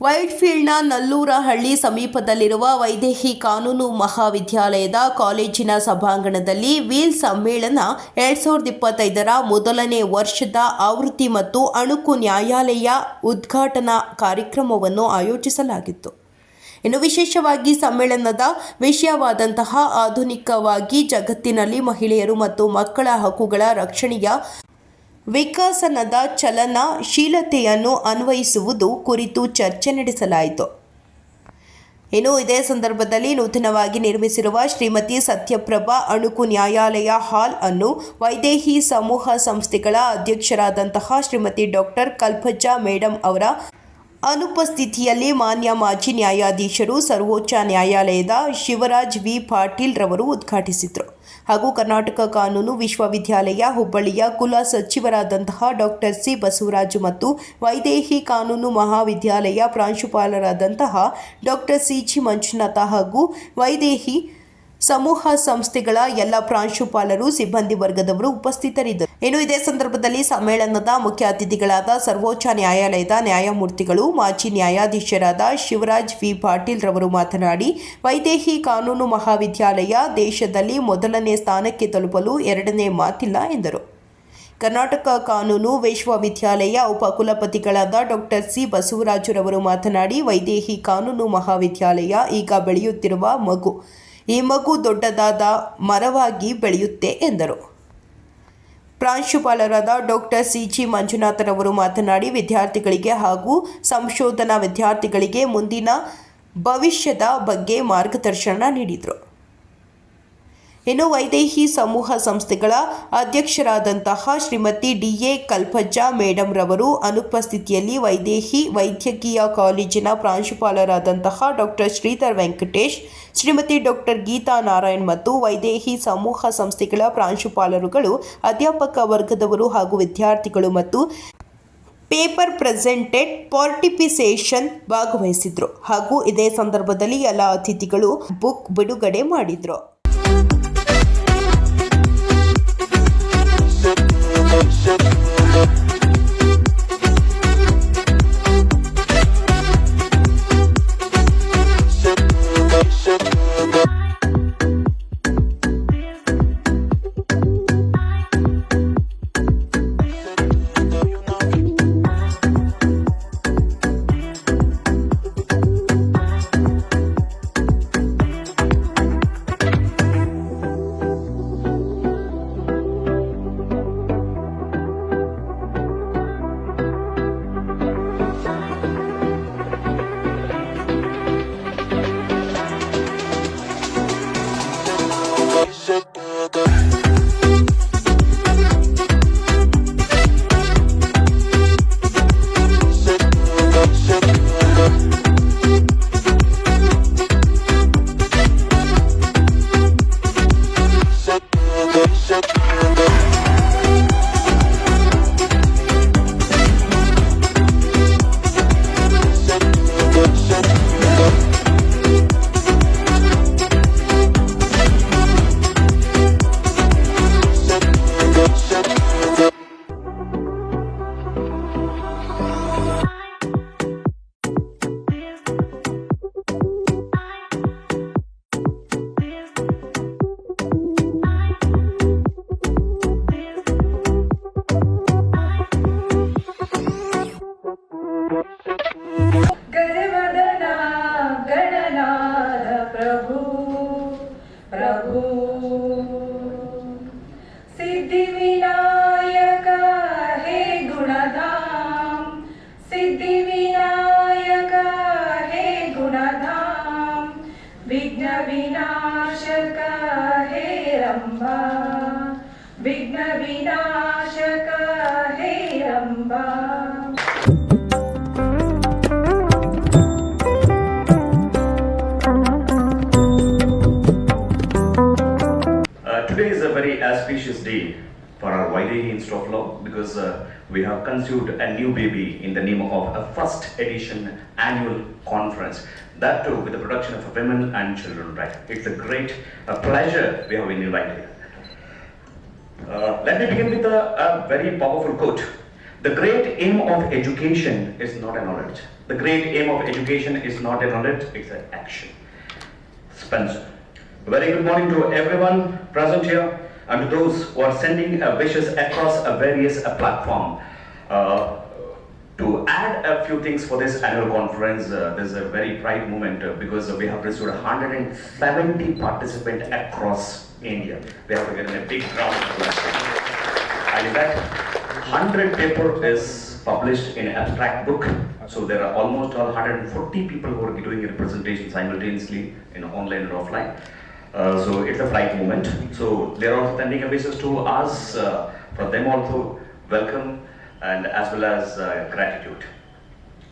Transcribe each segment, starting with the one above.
ವೈಟ್ಫೀಲ್ಡ್ನ ನಲ್ಲೂರಹಳ್ಳಿ ಸಮೀಪದಲ್ಲಿರುವ ವೈದೇಹಿ ಕಾನೂನು ಮಹಾವಿದ್ಯಾಲಯದ ಕಾಲೇಜಿನ ಸಭಾಂಗಣದಲ್ಲಿ ವೀಲ್ ಸಮ್ಮೇಳನ 2025ರ ಮೊದಲನೇ ವರ್ಷದ ಆವೃತ್ತಿ ಮತ್ತು ಅಣುಕು ನ್ಯಾಯಾಲಯ ಉದ್ಘಾಟನಾ ಕಾರ್ಯಕ್ರಮವನ್ನು ಆಯೋಜಿಸಲಾಗಿತ್ತು. ಇನ್ನು ವಿಶೇಷವಾಗಿ ಸಮ್ಮೇಳನದ ವಿಷಯವಾದಂತಹ ಆಧುನಿಕವಾಗಿ ಜಗತ್ತಿನಲ್ಲಿ ಮಹಿಳೆಯರು ಮತ್ತು ಮಕ್ಕಳ ಹಕ್ಕುಗಳ ರಕ್ಷಣೆಯ ವಿಕಸನದ ಚಲನಶೀಲತೆಯನ್ನು ಅನ್ವಯಿಸುವುದು ಕುರಿತು ಚರ್ಚೆ ನಡೆಸಲಾಯಿತು. ಇನ್ನು ಇದೇ ಸಂದರ್ಭದಲ್ಲಿ ನೂತನವಾಗಿ ನಿರ್ಮಿಸಿರುವ ಶ್ರೀಮತಿ ಸತ್ಯಪ್ರಭಾ ಅಣುಕು ನ್ಯಾಯಾಲಯ ಹಾಲ್ ಅನ್ನು ವೈದೇಹಿ ಸಮೂಹ ಸಂಸ್ಥೆಗಳ ಅಧ್ಯಕ್ಷರಾದಂತಹ ಶ್ರೀಮತಿ ಡಾಕ್ಟರ್ ಕಲ್ಪಜ್ಜಾ ಮೇಡಂ ಅವರ ಅನುಪಸ್ಥಿತಿಯಲ್ಲಿ ಮಾನ್ಯ ಮಾಜಿ ನ್ಯಾಯಾಧೀಶರು ಸರ್ವೋಚ್ಚ ನ್ಯಾಯಾಲಯದ ಶಿವರಾಜ್ ವಿ ಪಾಟೀಲ್ ರವರು ಉದ್ಘಾಟಿಸಿದರು. ಹಾಗೂ ಕರ್ನಾಟಕ ಕಾನೂನು ವಿಶ್ವವಿದ್ಯಾಲಯ ಹುಬ್ಬಳ್ಳಿಯ ಕುಲ ಸಚಿವರಾದಂತಹ ಡಾಕ್ಟರ್ ಸಿ ಬಸವರಾಜು ಮತ್ತು ವೈದೇಹಿ ಕಾನೂನು ಮಹಾವಿದ್ಯಾಲಯ ಪ್ರಾಂಶುಪಾಲರಾದಂತಹ ಡಾಕ್ಟರ್ ಸಿ ಜಿ ಮಂಜುನಾಥ ಹಾಗೂ ವೈದೇಹಿ ಸಮೂಹ ಸಂಸ್ಥೆಗಳ ಎಲ್ಲ ಪ್ರಾಂಶುಪಾಲರು ಸಿಬ್ಬಂದಿ ವರ್ಗದವರು ಉಪಸ್ಥಿತರಿದ್ದರು. ಇನ್ನು ಇದೇ ಸಂದರ್ಭದಲ್ಲಿ ಸಮ್ಮೇಳನದ ಮುಖ್ಯ ಅತಿಥಿಗಳಾದ ಸರ್ವೋಚ್ಚ ನ್ಯಾಯಾಲಯದ ನ್ಯಾಯಮೂರ್ತಿಗಳು ಮಾಜಿ ನ್ಯಾಯಾಧೀಶರಾದ ಶಿವರಾಜ್ ವಿ ಪಾಟೀಲ್ ರವರು ಮಾತನಾಡಿ, ವೈದೇಹಿ ಕಾನೂನು ಮಹಾವಿದ್ಯಾಲಯ ದೇಶದಲ್ಲಿ ಮೊದಲನೇ ಸ್ಥಾನಕ್ಕೆ ತಲುಪಲು ಎರಡನೇ ಮಾತಿಲ್ಲ ಎಂದರು. ಕರ್ನಾಟಕ ಕಾನೂನು ವಿಶ್ವವಿದ್ಯಾಲಯ ಉಪಕುಲಪತಿಗಳಾದ ಡಾಕ್ಟರ್ ಸಿ ಬಸವರಾಜುರವರು ಮಾತನಾಡಿ, ವೈದೇಹಿ ಕಾನೂನು ಮಹಾವಿದ್ಯಾಲಯ ಈಗ ಬೆಳೆಯುತ್ತಿರುವ ಮಗು. ಈ ಮಗು ದೊಡ್ಡದಾದ ಮರವಾಗಿ ಬೆಳೆಯುತ್ತೆ ಎಂದರು. ಪ್ರಾಂಶುಪಾಲರಾದ ಡಾಕ್ಟರ್ ಸಿ ಜಿ ಮಂಜುನಾಥರವರು ಮಾತನಾಡಿ, ವಿದ್ಯಾರ್ಥಿಗಳಿಗೆ ಹಾಗೂ ಸಂಶೋಧನಾ ವಿದ್ಯಾರ್ಥಿಗಳಿಗೆ ಮುಂದಿನ ಭವಿಷ್ಯದ ಬಗ್ಗೆ ಮಾರ್ಗದರ್ಶನ ನೀಡಿದರು. ಇನ್ನು ವೈದೇಹಿ ಸಮೂಹ ಸಂಸ್ಥೆಗಳ ಅಧ್ಯಕ್ಷರಾದಂತಹ ಶ್ರೀಮತಿ ಡಿ.ಎ. ಕಲ್ಪಜ್ಜಾ ಮೇಡಂ ರವರು ಅನುಪಸ್ಥಿತಿಯಲ್ಲಿ ವೈದೇಹಿ ವೈದ್ಯಕೀಯ ಕಾಲೇಜಿನ ಪ್ರಾಂಶುಪಾಲರಾದಂತಹ ಡಾಕ್ಟರ್ ಶ್ರೀಧರ್ ವೆಂಕಟೇಶ್, ಶ್ರೀಮತಿ ಡಾಕ್ಟರ್ ಗೀತಾ ನಾರಾಯಣ್ ಮತ್ತು ವೈದೇಹಿ ಸಮೂಹ ಸಂಸ್ಥೆಗಳ ಪ್ರಾಂಶುಪಾಲರುಗಳು, ಅಧ್ಯಾಪಕ ವರ್ಗದವರು ಹಾಗೂ ವಿದ್ಯಾರ್ಥಿಗಳು ಮತ್ತು ಪೇಪರ್ ಪ್ರೆಸೆಂಟೆಡ್ ಪಾರ್ಟಿಸಿಪೇಷನ್ ಭಾಗವಹಿಸಿದ್ರು. ಹಾಗೂ ಇದೇ ಸಂದರ್ಭದಲ್ಲಿ ಎಲ್ಲ ಅತಿಥಿಗಳು ಬುಕ್ ಬಿಡುಗಡೆ ಮಾಡಿದ್ರು. विघ्न विनाशक हे रंबा, विघ्न विनाशक हे रंबा. Today is a very auspicious day for our Vaidehi Institute of Law because we have conceived a new baby in the name of a first edition annual conference. That too with the production of women and children, right? It's a great pleasure we have been invited. Let me begin with a very powerful quote. The great aim of education is not a knowledge, The great aim of education is not a knowledge, it's an action. Spencer. Very good morning to everyone present here and to those who are sending wishes across various platform. To add a few things for this annual conference, this is a very pride moment because we have received 170 participants across India. We have to get a big round of applause. And that 100 paper is published in abstract book. So there are almost 140 people who are doing a representation simultaneously in online and offline. So it's a pride moment. So they are also sending wishes to us. For them also, welcome and as well as gratitude.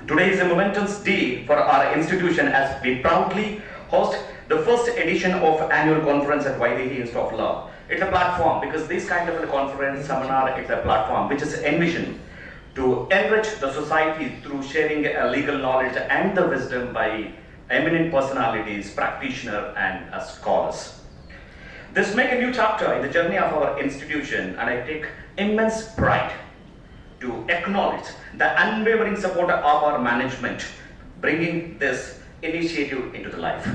Today is a momentous day for our institution as we proudly host the first edition of annual conference at Vaidehi Institute of Law. It's a platform because this kind of a conference seminar, it's a platform which is envisioned to enrich the society through sharing legal knowledge and the wisdom by eminent personalities, practitioners and scholars. This makes a new chapter in the journey of our institution and I take immense pride to acknowledge the unwavering support of our management bringing this initiative into the life.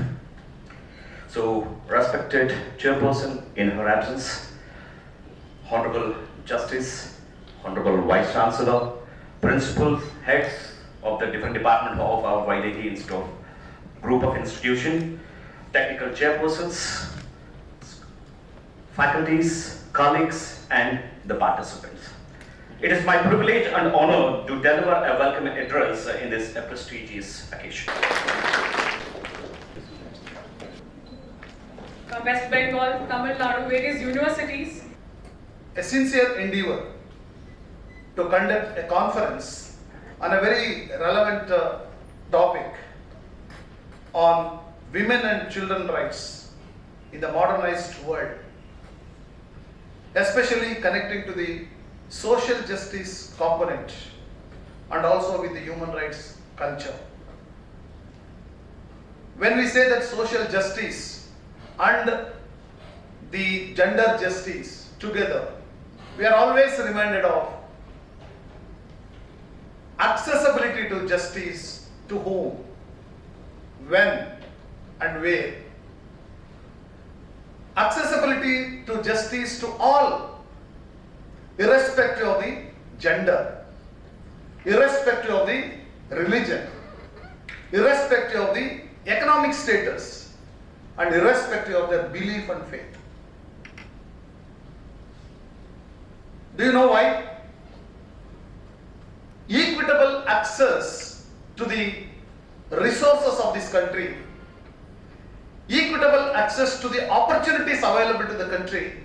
So, respected chairperson in her absence, Honorable Justice, Honorable Vice Chancellor, principals, heads of the different departments of our Vaidehi Institute group of institution, technical chairpersons, faculties, colleagues and the participants. It is my privilege and honor to deliver a welcome address in this prestigious occasion. West Bengal, Tamil Nadu, various universities. A sincere endeavor to conduct a conference on a very relevant topic on women and children rights in the modernized world, especially connecting to the social justice component and also with the human rights culture. When we say that social justice and the gender justice together, we are always reminded of accessibility to justice to whom, when and where. Accessibility to justice to all, irrespective of the gender, irrespective of the religion, irrespective of the economic status, and irrespective of their belief and faith. Do you know why? Equitable access to the resources of this country, equitable access to the opportunities available to the country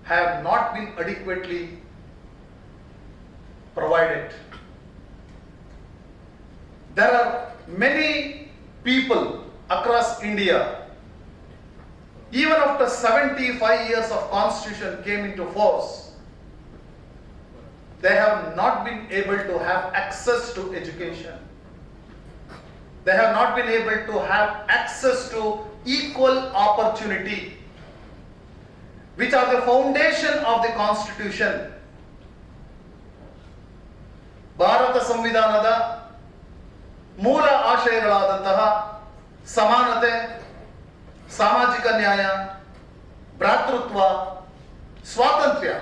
have not been adequately provided. There are many people across India, even after 75 years of constitution came into force, they have not been able to have access to education. They have not been able to have access to equal opportunity, which are the foundation of the constitution. Bharat ಸಂವಿಧಾನದ ಮೂಲ ಆಶಯಗಳಾದಂತಹ ಸಮಾನತೆ, ಸಾಮಾಜಿಕ ನ್ಯಾಯ, ಭ್ರಾತೃತ್ವ, ಸ್ವಾತಂತ್ರ್ಯ,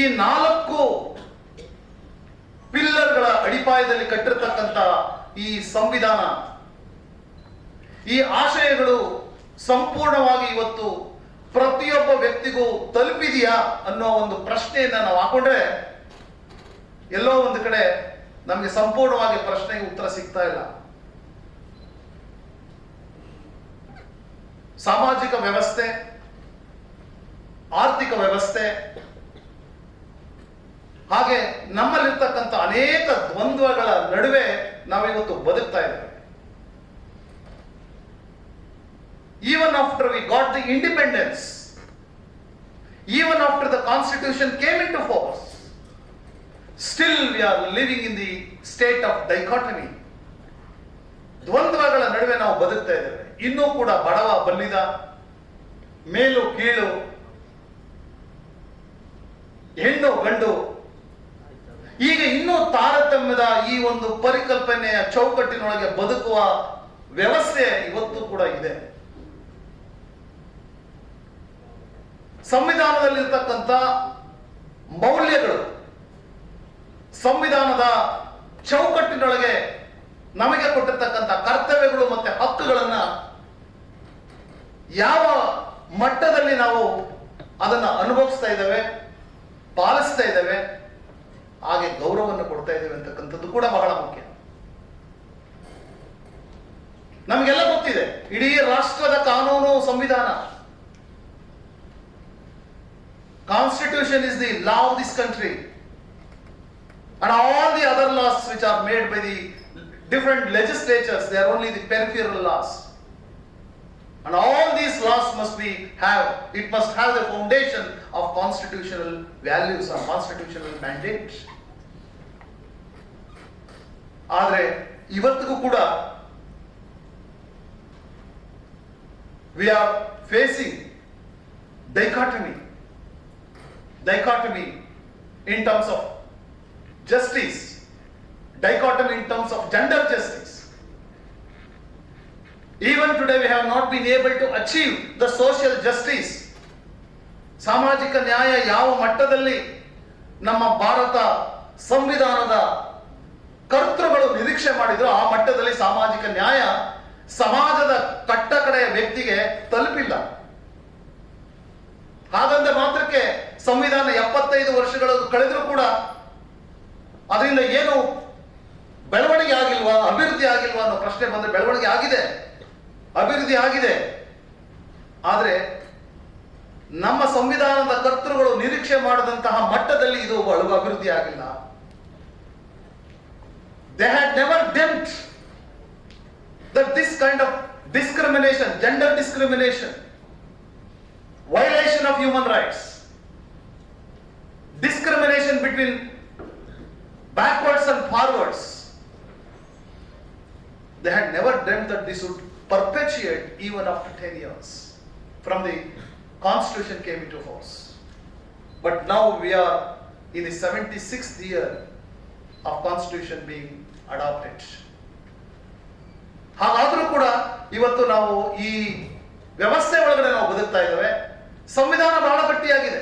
ಈ 4 ಪಿಲ್ಲರ್ಗಳ ಅಡಿಪಾಯದಲ್ಲಿ ಕಟ್ಟಿರತಕ್ಕಂಥ ಈ ಸಂವಿಧಾನ, ಈ ಆಶಯಗಳು ಸಂಪೂರ್ಣವಾಗಿ ಇವತ್ತು ಪ್ರತಿಯೊಬ್ಬ ವ್ಯಕ್ತಿಗೂ ತಲುಪಿದೆಯಾ ಅನ್ನೋ ಒಂದು ಪ್ರಶ್ನೆಯನ್ನ ನಾವು ಹಾಕೊಂಡ್ರೆ ಎಲ್ಲೋ ಒಂದು ಕಡೆ ನಮಗೆ ಸಂಪೂರ್ಣವಾಗಿ ಪ್ರಶ್ನೆಗೆ ಉತ್ತರ ಸಿಗ್ತಾ ಇಲ್ಲ. ಸಾಮಾಜಿಕ ವ್ಯವಸ್ಥೆ, ಆರ್ಥಿಕ ವ್ಯವಸ್ಥೆ, ಹಾಗೆ ನಮ್ಮಲ್ಲಿರ್ತಕ್ಕಂಥ ಅನೇಕ ದ್ವಂದ್ವಗಳ ನಡುವೆ ನಾವಿವತ್ತು ಬದುಕ್ತಾ ಇದ್ದೇವೆ. Even after we got the independence, even after the constitution came into force, still we are living in the state of dichotomy. ದ್ವಂದ್ವಗಳ ನಡುವೆ ನಾವು ಬದುಕ್ತಾ ಇದ್ದೇವೆ. ಇನ್ನೂ ಕೂಡ ಬಡವ ಬಲ್ಲಿದ, ಮೇಲು ಕೀಳು, ಹೆಣ್ಣು ಗಂಡು, ಈಗ ಇನ್ನೂ ತಾರತಮ್ಯದ ಈ ಒಂದು ಪರಿಕಲ್ಪನೆಯ ಚೌಕಟ್ಟಿನೊಳಗೆ ಬದುಕುವ ವ್ಯವಸ್ಥೆ ಇವತ್ತು ಕೂಡ ಇದೆ. ಸಂವಿಧಾನದಲ್ಲಿರ್ತಕ್ಕಂಥ ಮೌಲ್ಯಗಳು, ಸಂವಿಧಾನದ ಚೌಕಟ್ಟಿನೊಳಗೆ ನಮಗೆ ಕೊಟ್ಟಿರ್ತಕ್ಕಂಥ ಕರ್ತವ್ಯಗಳು ಮತ್ತೆ ಹಕ್ಕುಗಳನ್ನ ಯಾವ ಮಟ್ಟದಲ್ಲಿ ನಾವು ಅದನ್ನು ಅನುಭವಿಸ್ತಾ ಇದ್ದೇವೆ, ಪಾಲಿಸ್ತಾ ಇದ್ದೇವೆ, ಹಾಗೆ ಗೌರವವನ್ನು ಕೊಡ್ತಾ ಇದ್ದೇವೆ ಅಂತಕ್ಕಂಥದ್ದು ಕೂಡ ಬಹಳ ಮುಖ್ಯ. ನಮಗೆಲ್ಲ ಗೊತ್ತಿದೆ, ಇಡೀ ರಾಷ್ಟ್ರದ ಕಾನೂನು ಸಂವಿಧಾನ. Constitution is the law of this country, and all the other laws which are made by the different legislatures, they are only the peripheral laws. And all these laws must have the foundation of constitutional values or constitutional mandates. ಆದರೆ ಇವತ್ತಿಗೂ ಕೂಡ we are facing dichotomy in terms of justice, dichotomy in terms of gender justice. Even today we have not been able to achieve the social justice. ಸಾಮಾಜಿಕ ನ್ಯಾಯ ಯಾವ ಮಟ್ಟದಲ್ಲಿ ನಮ್ಮ ಭಾರತ ಸಂವಿಧಾನದ ಕರ್ತೃಗಳು ನಿರೀಕ್ಷೆ ಮಾಡಿದ್ರು ಆ ಮಟ್ಟದಲ್ಲಿ ಸಾಮಾಜಿಕ ನ್ಯಾಯ ಸಮಾಜದ ಕಟ್ಟಕಡೆಯ ವ್ಯಕ್ತಿಗೆ ತಲುಪಿಲ್ಲ. ಹಾಗಂದ ಮಾತ್ರಕ್ಕೆ ಸಂವಿಧಾನ 75 ವರ್ಷಗಳು ಕಳೆದರೂ ಕೂಡ ಅದರಿಂದ ಏನು ಬೆಳವಣಿಗೆ ಆಗಿಲ್ವಾ, ಅಭಿವೃದ್ಧಿ ಆಗಿಲ್ವಾ ಅನ್ನೋ ಪ್ರಶ್ನೆ ಬಂದ್ರೆ ಬೆಳವಣಿಗೆ ಆಗಿದೆ, ಅಭಿವೃದ್ಧಿ ಆಗಿದೆ. ಆದರೆ ನಮ್ಮ ಸಂವಿಧಾನದ ಕರ್ತೃಗಳು ನಿರೀಕ್ಷೆ ಮಾಡದಂತಹ ಮಟ್ಟದಲ್ಲಿ ಇದು ಅಭಿವೃದ್ಧಿ ಆಗಿಲ್ಲ. They had never dreamt that this kind of discrimination, gender discrimination, violation of human rights, discrimination between backwards and forwards, they had never dreamt that this would perpetuate even after 10 years from the Constitution came into force. But now we are in the 76th year of Constitution being adopted. ಹಾಗಾದ್ರೂ ಕೂಡ ಇವತ್ತು ನಾವು ಈ ವ್ಯವಸ್ಥೆ ಒಳಗಡೆ ನಾವು ಬದುಕ್ತಾ ಇದ್ದೇವೆ. ಸಂವಿಧಾನ ಬಹಳ ಗಟ್ಟಿಯಾಗಿದೆ.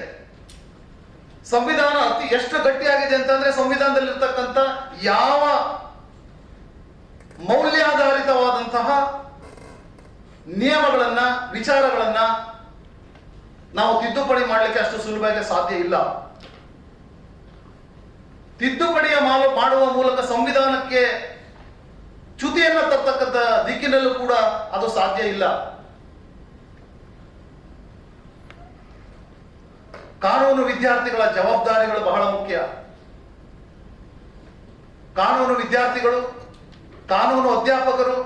ಸಂವಿಧಾನ ಎಷ್ಟು ಗಟ್ಟಿಯಾಗಿದೆ ಅಂತಂದ್ರೆ ಸಂವಿಧಾನದಲ್ಲಿರ್ತಕ್ಕಂಥ ಯಾವ ಮೌಲ್ಯಾಧಾರಿತವಾದಂತಹ ನಿಯಮಗಳನ್ನ, ವಿಚಾರಗಳನ್ನ ನಾವು ತಿದ್ದುಪಡಿ ಮಾಡಲಿಕ್ಕೆ ಅಷ್ಟು ಸುಲಭವಾಗಿ ಸಾಧ್ಯ ಇಲ್ಲ. ತಿದ್ದುಪಡಿಯ ಮಾಡುವ ಮೂಲಕ ಸಂವಿಧಾನಕ್ಕೆ ಚ್ಯುತಿಯನ್ನ ತರ್ತಕ್ಕಂಥ ದಿಕ್ಕಿನಲ್ಲೂ ಕೂಡ ಅದು ಸಾಧ್ಯ ಇಲ್ಲ. ಕಾನೂನು ವಿದ್ಯಾರ್ಥಿಗಳ ಜವಾಬ್ದಾರಿಗಳು ಬಹಳ ಮುಖ್ಯ. ಕಾನೂನು ವಿದ್ಯಾರ್ಥಿಗಳು, ಕಾನೂನು ಅಧ್ಯಾಪಕರು,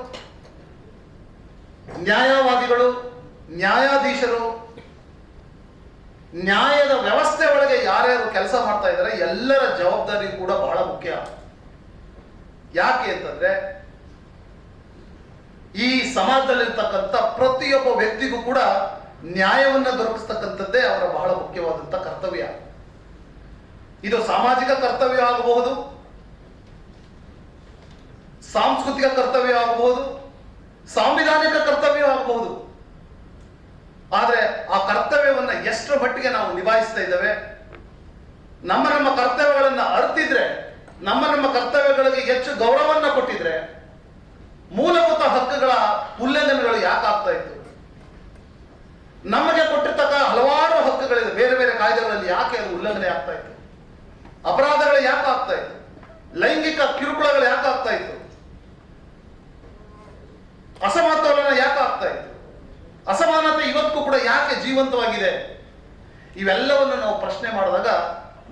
ನ್ಯಾಯವಾದಿಗಳು, ನ್ಯಾಯಾಧೀಶರು, ನ್ಯಾಯದ ವ್ಯವಸ್ಥೆ ಒಳಗೆ ಯಾರ್ಯಾರು ಕೆಲಸ ಮಾಡ್ತಾ ಇದ್ದಾರೆ ಎಲ್ಲರ ಜವಾಬ್ದಾರಿ ಕೂಡ ಬಹಳ ಮುಖ್ಯ. ಯಾಕೆ ಅಂತಂದ್ರೆ ಈ ಸಮಾಜದಲ್ಲಿರ್ತಕ್ಕಂಥ ಪ್ರತಿಯೊಬ್ಬ ವ್ಯಕ್ತಿಗೂ ಕೂಡ ನ್ಯಾಯವನ್ನ ದೊರಕಿಸ್ತಕ್ಕಂಥದ್ದೇ ಅವರ ಬಹಳ ಮುಖ್ಯವಾದಂಥ ಕರ್ತವ್ಯ. ಇದು ಸಾಮಾಜಿಕ ಕರ್ತವ್ಯ ಆಗಬಹುದು, ಸಾಂಸ್ಕೃತಿಕ ಕರ್ತವ್ಯ ಆಗಬಹುದು, ಸಾಂವಿಧಾನಿಕ ಕರ್ತವ್ಯ ಆಗಬಹುದು. ಆದರೆ ಆ ಕರ್ತವ್ಯವನ್ನ ಎಷ್ಟರ ಮಟ್ಟಿಗೆ ನಾವು ನಿಭಾಯಿಸ್ತಾ ಇದ್ದೇವೆ, ನಮ್ಮ ಕರ್ತವ್ಯಗಳನ್ನ ಅರ್ತಿದ್ರೆ, ನಮ್ಮ ಕರ್ತವ್ಯಗಳಿಗೆ ಹೆಚ್ಚು ಗೌರವನ್ನ ಕೊಟ್ಟಿದ್ರೆ ಮೂಲಭೂತ ಹಕ್ಕುಗಳ ಉಲ್ಲಂಘನೆಗಳು ಯಾಕೆ ಆಗ್ತಾ ಇತ್ತು? ನಮಗೆ ಕೊಟ್ಟಿರ್ತಕ್ಕ ಹಲವಾರು ಹಕ್ಕುಗಳಿದೆ, ಬೇರೆ ಬೇರೆ ಕಾಯ್ದೆಗಳಲ್ಲಿ ಯಾಕೆ ಅದು ಉಲ್ಲಂಘನೆ ಆಗ್ತಾ ಇತ್ತು? ಅಪರಾಧಗಳು ಯಾಕೆ ಆಗ್ತಾ ಇತ್ತು? ಲೈಂಗಿಕ ಕಿರುಕುಳಗಳು ಯಾಕೆ ಆಗ್ತಾ ಇತ್ತು? ಅಸಮತೋಲನ ಯಾಕೆ ಆಗ್ತಾ ಇತ್ತು? ಅಸಮಾನತೆ ಇವತ್ತು ಕೂಡ ಯಾಕೆ ಜೀವಂತವಾಗಿದೆ? ಇವೆಲ್ಲವನ್ನು ನಾವು ಪ್ರಶ್ನೆ ಮಾಡಿದಾಗ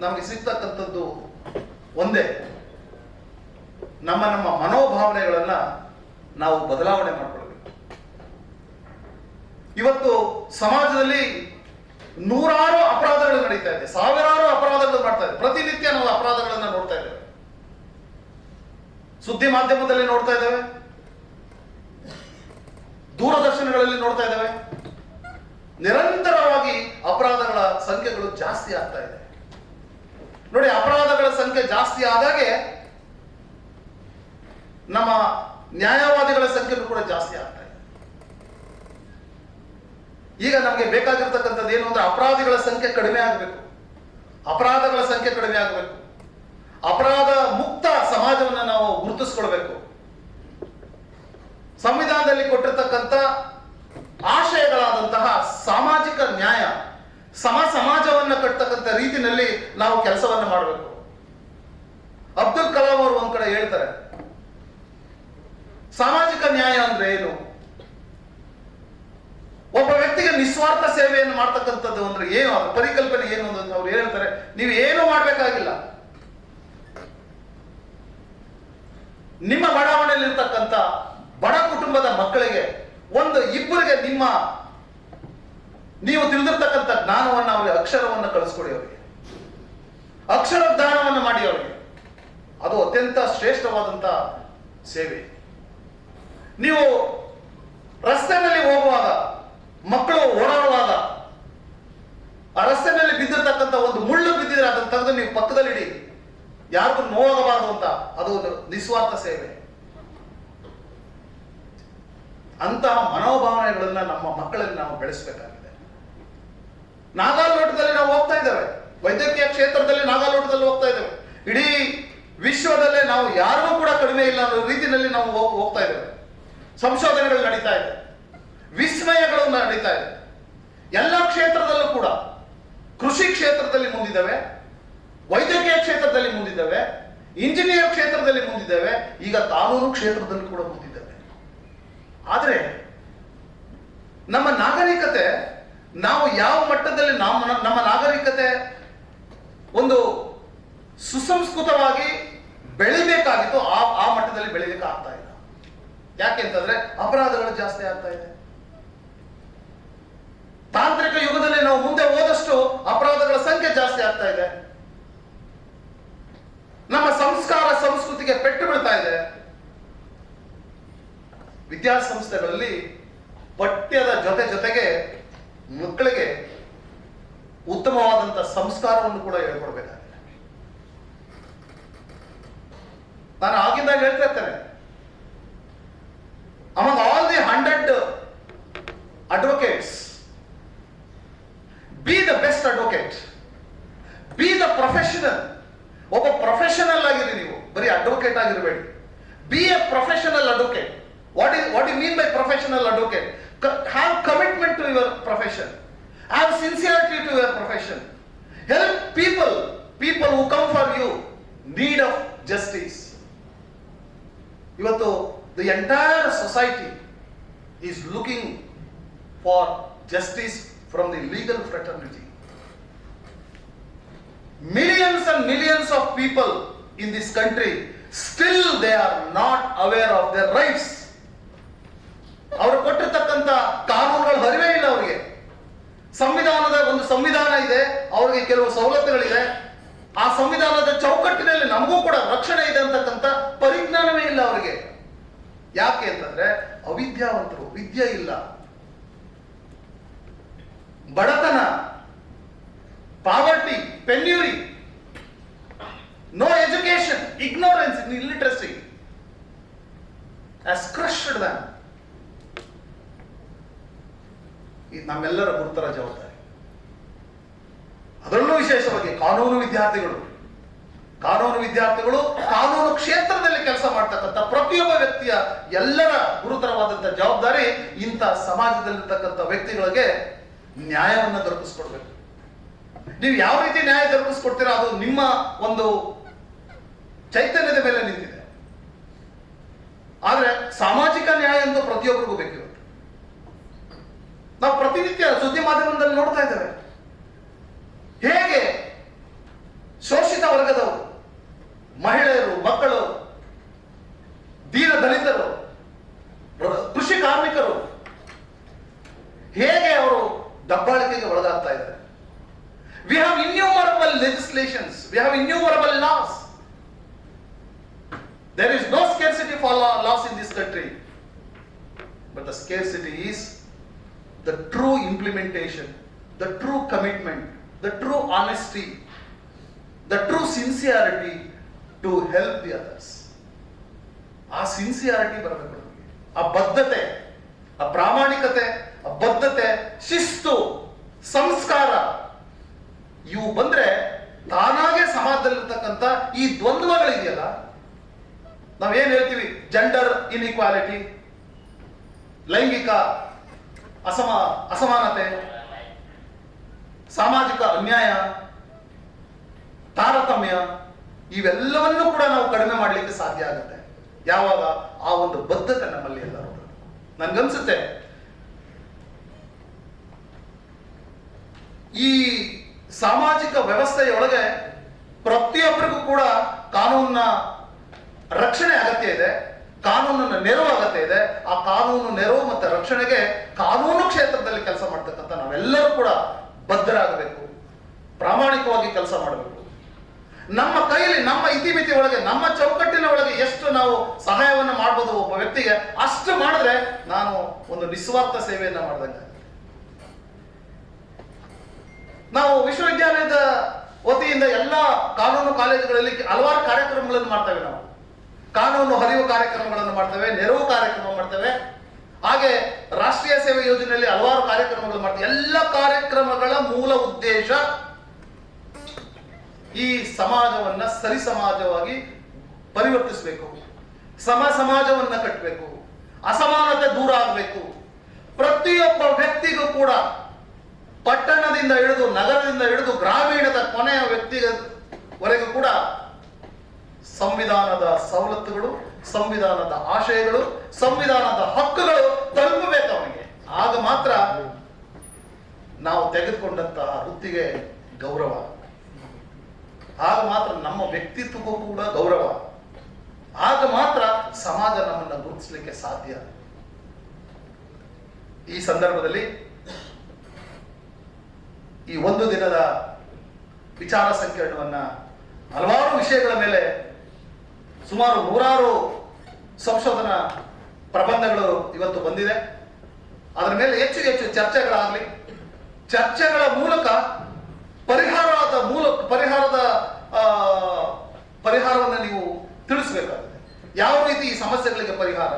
ನಮಗೆ ಸಿಗ್ತಕ್ಕಂಥದ್ದು ಒಂದೇ, ನಮ್ಮ ಮನೋಭಾವನೆಗಳನ್ನ ನಾವು ಬದಲಾವಣೆ ಮಾಡಿಕೊಳ್ಬೇಕು. ಇವತ್ತು ಸಮಾಜದಲ್ಲಿ ನೂರಾರು ಅಪರಾಧಗಳು ನಡೀತಾ ಇದೆ, ಸಾವಿರಾರು ಅಪರಾಧಗಳು ಮಾಡ್ತಾ ಇದೆ. ಪ್ರತಿನಿತ್ಯ ನಾವು ಅಪರಾಧಗಳನ್ನ ನೋಡ್ತಾ ಇದ್ದೇವೆ, ಸುದ್ದಿ ಮಾಧ್ಯಮದಲ್ಲಿ ನೋಡ್ತಾ ಇದ್ದೇವೆ, ದೂರದರ್ಶನಗಳಲ್ಲಿ ನೋಡ್ತಾ ಇದ್ದೇವೆ. ನಿರಂತರವಾಗಿ ಅಪರಾಧಗಳ ಸಂಖ್ಯೆಗಳು ಜಾಸ್ತಿ ಆಗ್ತಾ ಇದೆ. ನೋಡಿ, ಅಪರಾಧಗಳ ಸಂಖ್ಯೆ ಜಾಸ್ತಿ ಆದಾಗೆ ನಮ್ಮ ನ್ಯಾಯವಾದಿಗಳ ಸಂಖ್ಯೆನೂ ಕೂಡ ಜಾಸ್ತಿ ಆಗ್ತಾ ಇದೆ. ಈಗ ನಮಗೆ ಬೇಕಾಗಿರ್ತಕ್ಕಂಥದ್ದು ಏನು ಅಂದ್ರೆ ಅಪರಾಧಿಗಳ ಸಂಖ್ಯೆ ಕಡಿಮೆ ಆಗಬೇಕು, ಅಪರಾಧಗಳ ಸಂಖ್ಯೆ ಕಡಿಮೆ ಆಗಬೇಕು, ಅಪರಾಧ ಮುಕ್ತ ಸಮಾಜವನ್ನು ನಾವು ಗುರುತಿಸ್ಕೊಳ್ಬೇಕು. ಸಂವಿಧಾನದಲ್ಲಿ ಕೊಟ್ಟಿರ್ತಕ್ಕಂಥ ಆಶಯಗಳಾದಂತಹ ಸಾಮಾಜಿಕ ನ್ಯಾಯ, ಸಮಾಜವನ್ನು ಕಟ್ಟತಕ್ಕಂಥ ರೀತಿಯಲ್ಲಿ ನಾವು ಕೆಲಸವನ್ನು ಮಾಡಬೇಕು. ಅಬ್ದುಲ್ ಕಲಾಂ ಅವರು ಒಂದ್ ಕಡೆ ಹೇಳ್ತಾರೆ, ಸಾಮಾಜಿಕ ನ್ಯಾಯ ಅಂದ್ರೆ ಏನು? ಒಬ್ಬ ವ್ಯಕ್ತಿಗೆ ನಿಸ್ವಾರ್ಥ ಸೇವೆಯನ್ನು ಮಾಡ್ತಕ್ಕಂಥದ್ದು ಅಂದ್ರೆ ಏನು, ಅದರ ಪರಿಕಲ್ಪನೆ ಏನು ಅಂತ ಅವ್ರು ಹೇಳ್ತಾರೆ. ನೀವು ಏನು ಮಾಡ್ಬೇಕಾಗಿಲ್ಲ, ನಿಮ್ಮ ಬಡಾವಣೆಯಲ್ಲಿ ಇರ್ತಕ್ಕಂಥ ಬಡ ಕುಟುಂಬದ ಮಕ್ಕಳಿಗೆ ಇಬ್ಬರಿಗೆ ನೀವು ತಿಳಿದಿರ್ತಕ್ಕಂಥ ಜ್ಞಾನವನ್ನು ಅವರಿಗೆ, ಅಕ್ಷರವನ್ನು ಕಳಿಸ್ಕೊಡಿ, ಅವರಿಗೆ ಅಕ್ಷರ ಜ್ಞಾನವನ್ನು ಮಾಡಿ ಅವರಿಗೆ. ಅದು ಅತ್ಯಂತ ಶ್ರೇಷ್ಠವಾದಂತ ಸೇವೆ. ನೀವು ರಸ್ತೆಯಲ್ಲಿ ಹೋಗುವಾಗ, ಮಕ್ಕಳು ಓಡಾಡುವಾಗ ಆ ರಸ್ತೆಯಲ್ಲಿ ಬಿದ್ದಿರ್ತಕ್ಕಂಥ ಒಂದು ಮುಳ್ಳು ಬಿದ್ದಿದ್ರೆ ಅದನ್ನು ತೆಗೆದು ನೀವು ಪಕ್ಕದಲ್ಲಿಡಿ, ಯಾರಿಗೂ ನೋವಾಗಬಾರದು ಅಂತ. ಅದು ಒಂದು ನಿಸ್ವಾರ್ಥ ಸೇವೆ. ಅಂತಹ ಮನೋಭಾವನೆಗಳನ್ನ ನಮ್ಮ ಮಕ್ಕಳಲ್ಲಿ ನಾವು ಬೆಳೆಸಬೇಕಾಗಿದೆ. ನಾಗಾಲೋಟದಲ್ಲಿ ನಾವು ಹೋಗ್ತಾ ಇದ್ದೇವೆ, ವೈದ್ಯಕೀಯ ಕ್ಷೇತ್ರದಲ್ಲಿ ನಾಗಾಲೋಟದಲ್ಲಿ ಹೋಗ್ತಾ ಇದ್ದೇವೆ. ಇಡೀ ವಿಶ್ವದಲ್ಲೇ ನಾವು ಯಾರಿಗೂ ಕೂಡ ಕಡಿಮೆ ಇಲ್ಲ ಅನ್ನೋ ರೀತಿಯಲ್ಲಿ ನಾವು ಹೋಗ್ತಾ ಇದ್ದೇವೆ. ಸಂಶೋಧನೆಗಳು ನಡೀತಾ ಇದೆ, ವಿಸ್ಮಯಗಳು ನಡೀತಾ ಇದೆ. ಎಲ್ಲ ಕ್ಷೇತ್ರದಲ್ಲೂ ಕೂಡ, ಕೃಷಿ ಕ್ಷೇತ್ರದಲ್ಲಿ ಮುಂದಿದ್ದೇವೆ, ವೈದ್ಯಕೀಯ ಕ್ಷೇತ್ರದಲ್ಲಿ ಮುಂದಿದ್ದೇವೆ, ಇಂಜಿನಿಯರ್ ಕ್ಷೇತ್ರದಲ್ಲಿ ಮುಂದಿದ್ದೇವೆ, ಈಗ ಕಾನೂನು ಕ್ಷೇತ್ರದಲ್ಲಿ ಕೂಡ ಮುಂದಿದ್ದೇವೆ. ಆದರೆ ನಮ್ಮ ನಾಗರಿಕತೆ, ನಾವು ಯಾವ ಮಟ್ಟದಲ್ಲಿ ನಮ್ಮ ನಾಗರಿಕತೆ ಒಂದು ಸುಸಂಸ್ಕೃತವಾಗಿ ಬೆಳಿಬೇಕಾಗಿತ್ತು ಆ ಮಟ್ಟದಲ್ಲಿ ಬೆಳಿಲಿಕ್ಕೆ ಆಗ್ತಾ ಇಲ್ಲ. ಯಾಕೆಂತಂದ್ರೆ ಅಪರಾಧಗಳು ಜಾಸ್ತಿ ಆಗ್ತಾ ಇದೆ. ತಾಂತ್ರಿಕ ಯುಗದಲ್ಲಿ ನಾವು ಮುಂದೆ ಹೋದಷ್ಟು ಅಪರಾಧಗಳ ಸಂಖ್ಯೆ ಜಾಸ್ತಿ ಆಗ್ತಾ ಇದೆ. ನಮ್ಮ ಸಂಸ್ಕಾರ ಸಂಸ್ಕೃತಿಗೆ ಪೆಟ್ಟು ಬೀಳ್ತಾ ಇದೆ. ವಿದ್ಯಾಸಂಸ್ಥೆಗಳಲ್ಲಿ ಪಠ್ಯದ ಜೊತೆಗೆ ಮಕ್ಕಳಿಗೆ ಉತ್ತಮವಾದಂತಹ ಸಂಸ್ಕಾರವನ್ನು ಕೂಡ ಹೇಳ್ಕೊಡ್ಬೇಕಾಗಿದೆ. ನಾನು ಆಗಿಂದಾಗ ಹೇಳ್ತಾ ಇರ್ತೇನೆ, among all the 100 advocates, be the best advocate, be the professional. ಒಬ್ಬ ಪ್ರೊಫೆಷನಲ್ ಆಗಿರಿ, ನೀವು ಬರೀ ಅಡ್ವೊಕೇಟ್ ಆಗಿರಬೇಡಿ. Be a professional advocate. What you mean by professional advocate? Have commitment to your profession, have sincerity to your profession, help people who come for you, need of justice. ಇವತ್ತು the entire society is looking for justice from the legal fraternity. Millions and millions of people in this country, still they are not aware of their rights. ಅವರು ಕೊಟ್ಟಿರ್ತಕ್ಕಂಥ ಕಾನೂನುಗಳ ಅರಿವೇ ಇಲ್ಲ ಅವರಿಗೆ. ಸಂವಿಧಾನದ ಒಂದು ಸಂವಿಧಾನ ಇದೆ, ಅವರಿಗೆ ಕೆಲವು ಸವಲತ್ತುಗಳಿದೆ. ಆ ಸಂವಿಧಾನದ ಚೌಕಟ್ಟಿನಲ್ಲಿ ನಮಗೂ ಕೂಡ ರಕ್ಷಣೆ ಇದೆ ಅಂತಕ್ಕಂಥ ಪರಿಜ್ಞಾನವೇ ಇಲ್ಲ ಅವರಿಗೆ. ಯಾಕೆ ಅಂತಂದ್ರೆ ಅವಿದ್ಯಾವಂತರು, ವಿದ್ಯೆ ಇಲ್ಲ, ಬಡತನ, poverty, penury, no education, ignorance, illiteracy has crushed them. ಇದು ನಮ್ಮೆಲ್ಲರ ಗುರುತರ ಜವಾಬ್ದಾರಿ. ಅದರಲ್ಲೂ ವಿಶೇಷವಾಗಿ ಕಾನೂನು ವಿದ್ಯಾರ್ಥಿಗಳು, ಕಾನೂನು ಕ್ಷೇತ್ರದಲ್ಲಿ ಕೆಲಸ ಮಾಡ್ತಕ್ಕಂಥ ಪ್ರತಿಯೊಬ್ಬ ವ್ಯಕ್ತಿಯ ಎಲ್ಲರ ಗುರುತರವಾದಂತಹ ಜವಾಬ್ದಾರಿ ಇಂಥ ಸಮಾಜದಲ್ಲಿರ್ತಕ್ಕಂಥ ವ್ಯಕ್ತಿಗಳಿಗೆ ನ್ಯಾಯವನ್ನು ದೊರಕಿಸ್ಕೊಡ್ಬೇಕು. ನೀವು ಯಾವ ರೀತಿ ನ್ಯಾಯ ದೊರಕಿಸ್ಕೊಡ್ತೀರಾ ಅದು ನಿಮ್ಮ ಒಂದು ಚೈತನ್ಯದ ಮೇಲೆ ನಿಂತಿದೆ. ಆದ್ರೆ ಸಾಮಾಜಿಕ ನ್ಯಾಯ ಎಂದು ಪ್ರತಿಯೊಬ್ಬರಿಗೂ ಬೇಕಿರುತ್ತೆ. ನಾವು ಪ್ರತಿನಿತ್ಯ ಸುದ್ದಿ ಮಾಧ್ಯಮದಲ್ಲಿ ನೋಡ್ತಾ ಇದ್ದೇವೆ, ಹೇಗೆ ಶೋಷಿತ ವರ್ಗದವರು, ಮಹಿಳೆಯರು, ಮಕ್ಕಳು, ದೀನ ದಲಿತರು, ಕೃಷಿ ಕಾರ್ಮಿಕರು ಹೇಗೆ ಅವರು ದಬ್ಬಾಳಿಕೆಗೆ ಒಳಗಾಗ್ತಾ ಇದ್ದಾರೆ. We have innumerable legislations, we have innumerable laws. There is no scarcity for laws in this country, but the scarcity is the true implementation, the true commitment, the true honesty the true sincerity to help the others. ಆ sincerity ಬರಬೇಕು ನಮಗೆ, ಆ ಬದ್ಧತೆ, ಆ ಪ್ರಾಮಾಣಿಕತೆ, ಆ ಬದ್ಧತೆ, ಶಿಸ್ತು, ಸಂಸ್ಕಾರ ಇವು ಬಂದ್ರೆ ತಾನಾಗೆ ಸಮಾಜದಲ್ಲಿರ್ತಕ್ಕಂಥ ಈ ದ್ವಂದ್ವಗಳಿದೆಯಲ್ಲ, ನಾವೇನ್ ಹೇಳ್ತೀವಿ, ಜೆಂಡರ್ ಇನ್ಇಕ್ವಾಲಿಟಿ, ಲೈಂಗಿಕ ಅಸಮಾನತೆ, ಸಾಮಾಜಿಕ ಅನ್ಯಾಯ, ತಾರತಮ್ಯ, ಇವೆಲ್ಲವನ್ನೂ ಕೂಡ ನಾವು ಕಡಿಮೆ ಮಾಡಲಿಕ್ಕೆ ಸಾಧ್ಯ ಆಗುತ್ತೆ ಯಾವಾಗ ಆ ಒಂದು ಬದ್ಧತೆ ನಮ್ಮಲ್ಲಿ ಎಲ್ಲ. ನನ್ಗನ್ಸುತ್ತೆ ಈ ಸಾಮಾಜಿಕ ವ್ಯವಸ್ಥೆಯೊಳಗೆ ಪ್ರತಿಯೊಬ್ಬರಿಗೂ ಕೂಡ ಕಾನೂನಿನ ರಕ್ಷಣೆ ಅಗತ್ಯ ಇದೆ, ಕಾನೂನಿನ ನೆರವು ಅಗತ್ಯ ಇದೆ. ಆ ಕಾನೂನು ನೆರವು ಮತ್ತು ರಕ್ಷಣೆಗೆ ಕಾನೂನು ಕ್ಷೇತ್ರದಲ್ಲಿ ಕೆಲಸ ಮಾಡ್ತಕ್ಕಂಥ ನಾವೆಲ್ಲರೂ ಕೂಡ ಬದ್ಧರಾಗಬೇಕು, ಪ್ರಾಮಾಣಿಕವಾಗಿ ಕೆಲಸ ಮಾಡಬೇಕು. ನಮ್ಮ ಕೈಯಲ್ಲಿ, ನಮ್ಮ ಇತಿಮಿತಿ ಒಳಗೆ, ನಮ್ಮ ಚೌಕಟ್ಟಿನ ಒಳಗೆ ಎಷ್ಟು ನಾವು ಸಹಾಯವನ್ನು ಮಾಡ್ಬೋದು ಒಬ್ಬ ವ್ಯಕ್ತಿಗೆ, ಅಷ್ಟು ಮಾಡಿದ್ರೆ ನಾನು ಒಂದು ನಿಸ್ವಾರ್ಥ ಸೇವೆಯನ್ನ ಮಾಡಿದಂಗೆ. ನಾವು ವಿಶ್ವವಿದ್ಯಾಲಯದ ವತಿಯಿಂದ ಎಲ್ಲ ಕಾನೂನು ಕಾಲೇಜುಗಳಲ್ಲಿ ಹಲವಾರು ಕಾರ್ಯಕ್ರಮಗಳನ್ನು ಮಾಡ್ತೇವೆ. ನಾವು ಕಾನೂನು ಅರಿವು ಕಾರ್ಯಕ್ರಮಗಳನ್ನು ಮಾಡ್ತೇವೆ, ನೆರವು ಕಾರ್ಯಕ್ರಮ ಮಾಡ್ತೇವೆ, ಹಾಗೆ ರಾಷ್ಟ್ರೀಯ ಸೇವೆ ಯೋಜನೆಯಲ್ಲಿ ಹಲವಾರು ಕಾರ್ಯಕ್ರಮಗಳು ಮಾಡ್ತೇವೆ. ಎಲ್ಲ ಕಾರ್ಯಕ್ರಮಗಳ ಮೂಲ ಉದ್ದೇಶ ಈ ಸಮಾಜವನ್ನ ಸರಿ ಸಮಾಜವಾಗಿ ಪರಿವರ್ತಿಸಬೇಕು, ಸಮಾಜವನ್ನ ಕಟ್ಟಬೇಕು, ಅಸಮಾನತೆ ದೂರ ಆಗಬೇಕು. ಪ್ರತಿಯೊಬ್ಬ ವ್ಯಕ್ತಿಗೂ ಕೂಡ, ಪಟ್ಟಣದಿಂದ ಹಿಡಿದು ನಗರದಿಂದ ಹಿಡಿದು ಗ್ರಾಮೀಣದ ಕೊನೆಯ ವ್ಯಕ್ತಿವರೆಗೂ ಕೂಡ ಸಂವಿಧಾನದ ಸವಲತ್ತುಗಳು, ಸಂವಿಧಾನದ ಆಶಯಗಳು, ಸಂವಿಧಾನದ ಹಕ್ಕುಗಳು ತಲುಪಬೇಕು ಅವನಿಗೆ. ಆಗ ಮಾತ್ರ ನಾವು ತೆಗೆದುಕೊಂಡಂತಹ ವೃತ್ತಿಗೆ ಗೌರವ, ಆಗ ಮಾತ್ರ ನಮ್ಮ ವ್ಯಕ್ತಿತ್ವಕ್ಕೂ ಕೂಡ ಗೌರವ, ಆಗ ಮಾತ್ರ ಸಮಾಜ ನಮ್ಮನ್ನು ಗುರುತಿಸಲಿಕ್ಕೆ ಸಾಧ್ಯ. ಈ ಸಂದರ್ಭದಲ್ಲಿ ಈ ಒಂದು ದಿನದ ವಿಚಾರ ಸಂಕಿರಣವನ್ನ ಹಲವಾರು ವಿಷಯಗಳ ಮೇಲೆ ಸುಮಾರು 100 ಸಂಶೋಧನಾ ಪ್ರಬಂಧಗಳು ಇವತ್ತು ಬಂದಿದೆ. ಅದರ ಮೇಲೆ ಹೆಚ್ಚು ಹೆಚ್ಚು ಚರ್ಚೆಗಳಾಗಲಿ, ಚರ್ಚೆಗಳ ಮೂಲಕ ಪರಿಹಾರವನ್ನು ನೀವು ತಿಳಿಸಬೇಕಾಗುತ್ತೆ. ಯಾವ ರೀತಿ ಈ ಸಮಸ್ಯೆಗಳಿಗೆ ಪರಿಹಾರ,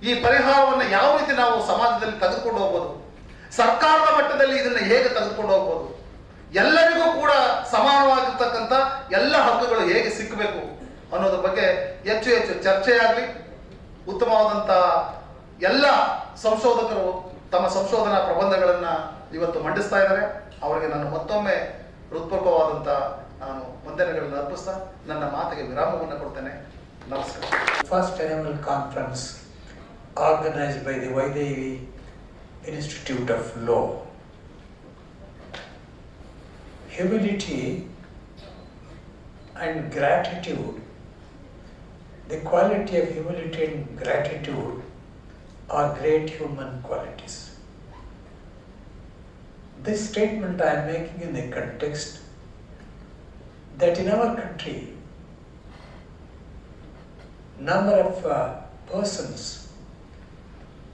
ಈ ಪರಿಹಾರವನ್ನು ಯಾವ ರೀತಿ ನಾವು ಸಮಾಜದಲ್ಲಿ ತೆಗೆದುಕೊಂಡು ಹೋಗ್ಬೋದು, ಸರ್ಕಾರದ ಮಟ್ಟದಲ್ಲಿ ಇದನ್ನು ಹೇಗೆ ತೆಗೆದುಕೊಂಡು ಹೋಗ್ಬೋದು, ಎಲ್ಲರಿಗೂ ಕೂಡ ಸಮಾನವಾಗಿರ್ತಕ್ಕಂಥ ಎಲ್ಲ ಹಕ್ಕುಗಳು ಹೇಗೆ ಸಿಕ್ಕಬೇಕು ಅನ್ನೋದ್ರ ಬಗ್ಗೆ ಹೆಚ್ಚು ಹೆಚ್ಚು ಚರ್ಚೆಯಾಗಲಿ. ಉತ್ತಮವಾದಂಥ ಎಲ್ಲ ಸಂಶೋಧಕರು ತಮ್ಮ ಸಂಶೋಧನಾ ಪ್ರಬಂಧಗಳನ್ನು ಇವತ್ತು ಮಂಡಿಸ್ತಾ ಇದ್ದಾರೆ. ಅವರಿಗೆ ನಾನು ಮತ್ತೊಮ್ಮೆ ಹೃತ್ಪೂರ್ವಕವಾದಂಥ ನಾನು ವಂದನೆಗಳನ್ನು ಅರ್ಪಿಸ್ತಾ ನನ್ನ ಮಾತಿಗೆ ವಿರಾಮವನ್ನು ಕೊಡ್ತೇನೆ. ನಮಸ್ಕಾರ. First annual conference organized by the Vaidehi Institute of Law. Humility and gratitude, the quality of humility and gratitude are great human qualities. This statement I am making in the context that in our country, number of persons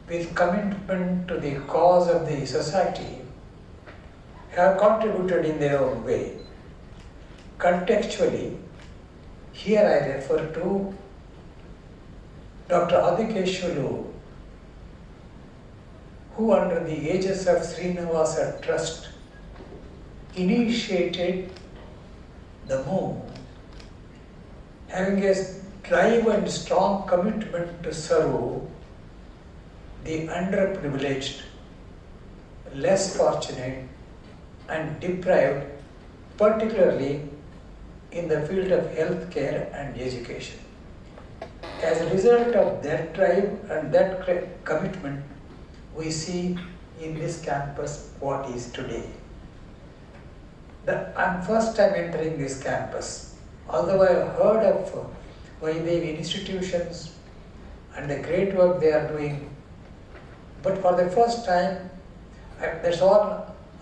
with commitment to the cause of the society have contributed in their own way. Contextually, here I refer to Dr. Adikeshwalu, who under the aegis of Srinivasa Trust initiated the move, having a drive and strong commitment to serve the underprivileged, less fortunate and deprived, particularly in the field of healthcare and education. As a result of that drive and that commitment, we see in this campus what is today. I'm first time entering this campus, although I have heard of Vaidehi institutions and the great work they are doing, but for the first time, that's all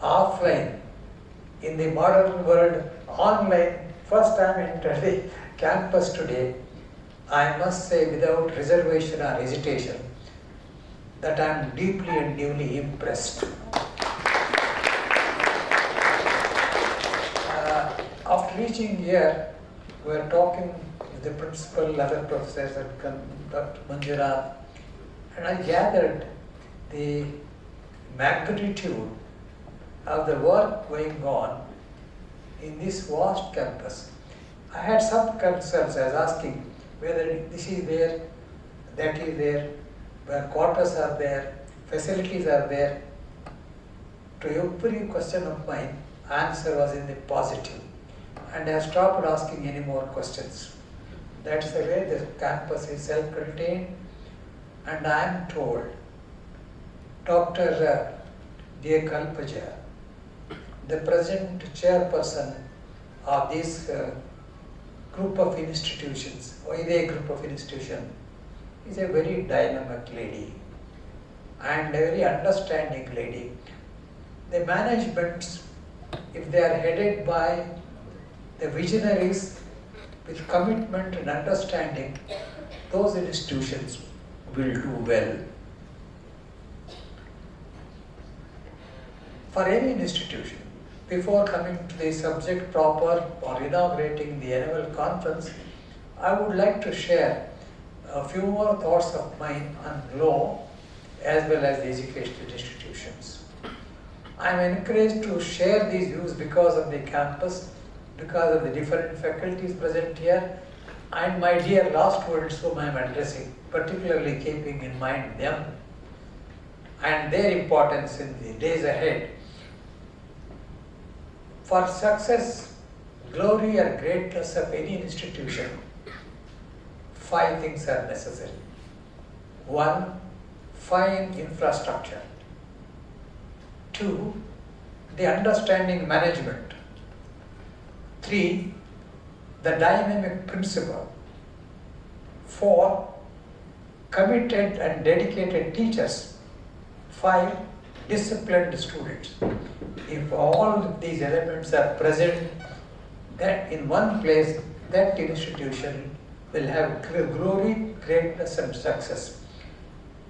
offline. In the modern world, online, first time entered the campus today, I must say without reservation or hesitation that I am deeply and newly impressed. After after reaching here, we were talking with the principal, other professors, and Dr. Manjura, and I gathered the magnitude of the work going on in this vast campus. I had some concerns. I was asking whether this is there, that is there, where quarters are there, facilities are there. To every question of mine, answer was in the positive. And I stopped asking any more questions. That's the way the campus is self-contained. And I am told, Dr. D. Kalpaja, the present chairperson of this group of institutions, Oide group of institutions, is a very dynamic lady and a very understanding lady. The managements, if they are headed by the visionaries with commitment and understanding, those institutions will do well. For any institution, before coming to the subject proper or inaugurating the annual conference, I would like to share a few more thoughts of mine on law as well as the educational institutions. I am encouraged to share these views because of the campus, because of the different faculties present here, and my dear law students whom I am addressing, particularly keeping in mind them and their importance in the days ahead. For success, glory or greatness of any institution, 5 things are necessary. 1, fine infrastructure. 2, the understanding management. 3, the dynamic principle. 4, committed and dedicated teachers. 5, disciplined students. If all these elements are present, that in one place, that institution will have glory, greatness and success.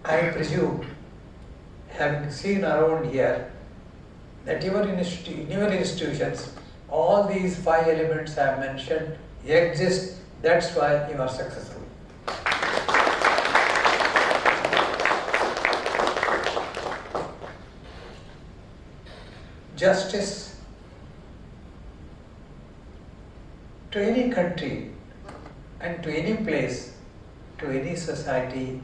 I presume, having seen around here, that your institutions, all these 5 elements I have mentioned exist, that's why you are successful. Justice to any country and to any place, to any society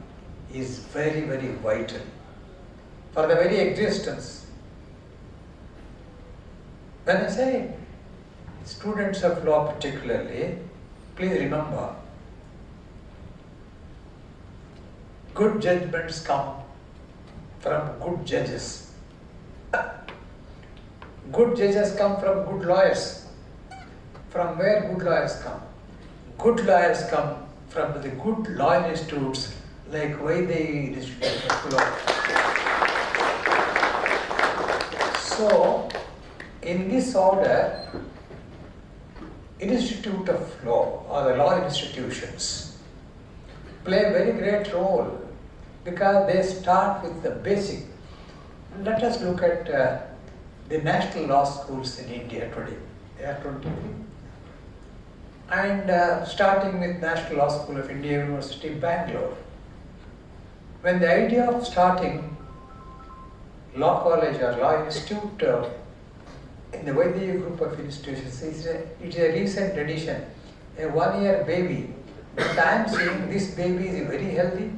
is very, very vital for the very existence. When I say students of law particularly, please remember, good judgments come from good judges. Good judges come from good lawyers. From where good lawyers come? Good lawyers come from the good law institutes like Vaidehi Institute of Law. So, in this order, Institute of Law or the law institutions play a very great role because they start with the basic. Let us look at the national law schools in India today. There are 23. And starting with National Law School of India, University, Bangalore. When the idea of starting law college or law institute in the Vaidehi group of institutions, it's a recent addition, a 1-year baby. But I am seeing this baby is very healthy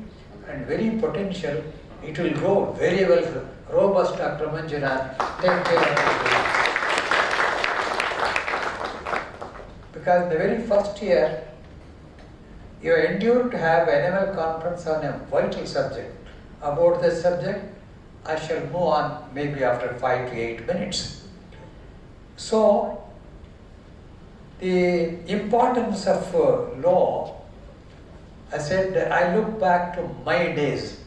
and very potential. It will grow very well. Robust, Dr. Manjuna, take care of it. Because in the very first year, you are endured to have an annual conference on a vital subject. About this subject, I shall move on maybe after 5 to 8 minutes. So, the importance of law, I said that I look back to my days.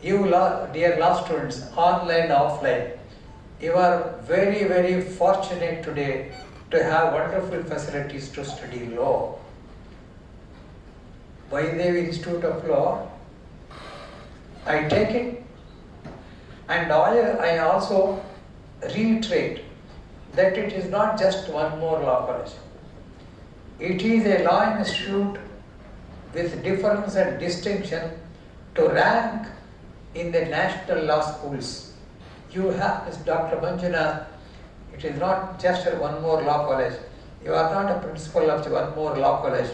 You, dear law students, online, offline, you are very, very fortunate today to have wonderful facilities to study law. Vaidehi Institute of Law, I take it, and I also reiterate that it is not just one more law college. It is a law institute with difference and distinction to rank in the national law schools. You have, as Dr. Manjunath, it is not just one more law college. You are not a principal of one more law college.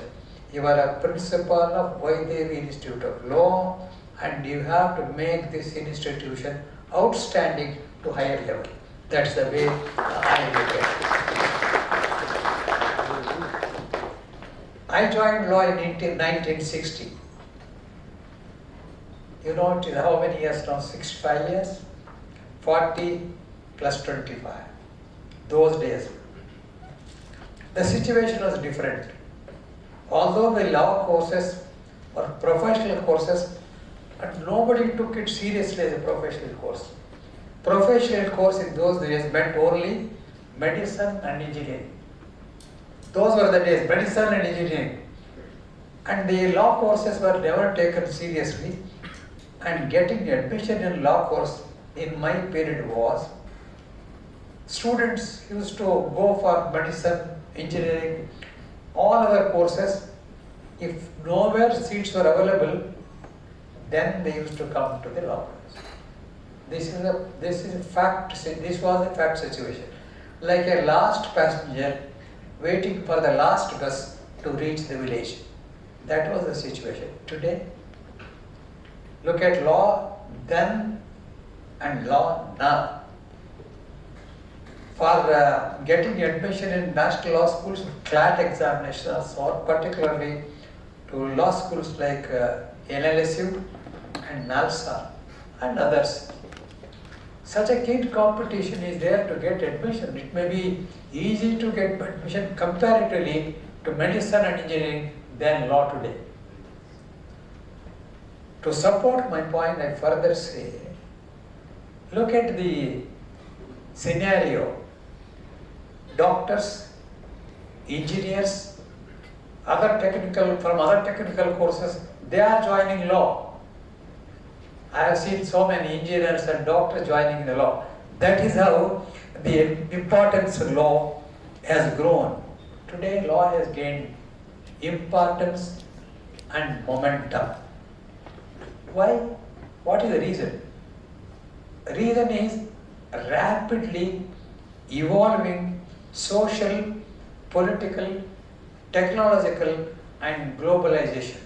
You are a principal of Vaidevi Institute of Law, and you have to make this institution outstanding to higher level. That's the way I look at it. I joined law in 1960. You know it is how many years now? 65 years? 40 plus 25. Those days. The situation was different. Although the law courses were professional courses, but nobody took it seriously as a professional course. Professional course in those days meant only medicine and engineering. Those were the days, medicine and engineering. And the law courses were never taken seriously, and getting admission in law course in my period was, students used to go for medicine, engineering, all other courses. If nowhere seats were available, then they used to come to the law course. This is a fact. This was a fact situation. Like a last passenger waiting for the last bus to reach the village. That was the situation. Today, look at law then and law now. For getting admission in national law schools, CLAT examinations, or particularly to law schools like NLSU and NALSA and others, such a keen competition is there to get admission. It may be easy to get admission comparatively to medicine and engineering than law today. To support my point, I further say, look at the scenario. Doctors, engineers, from other technical courses, they are joining law. I have seen so many engineers and doctors joining the law. That is how the importance of law has grown. Today, law has gained importance and momentum. Why? What is the reason? The reason is rapidly evolving social, political, technological, and globalization.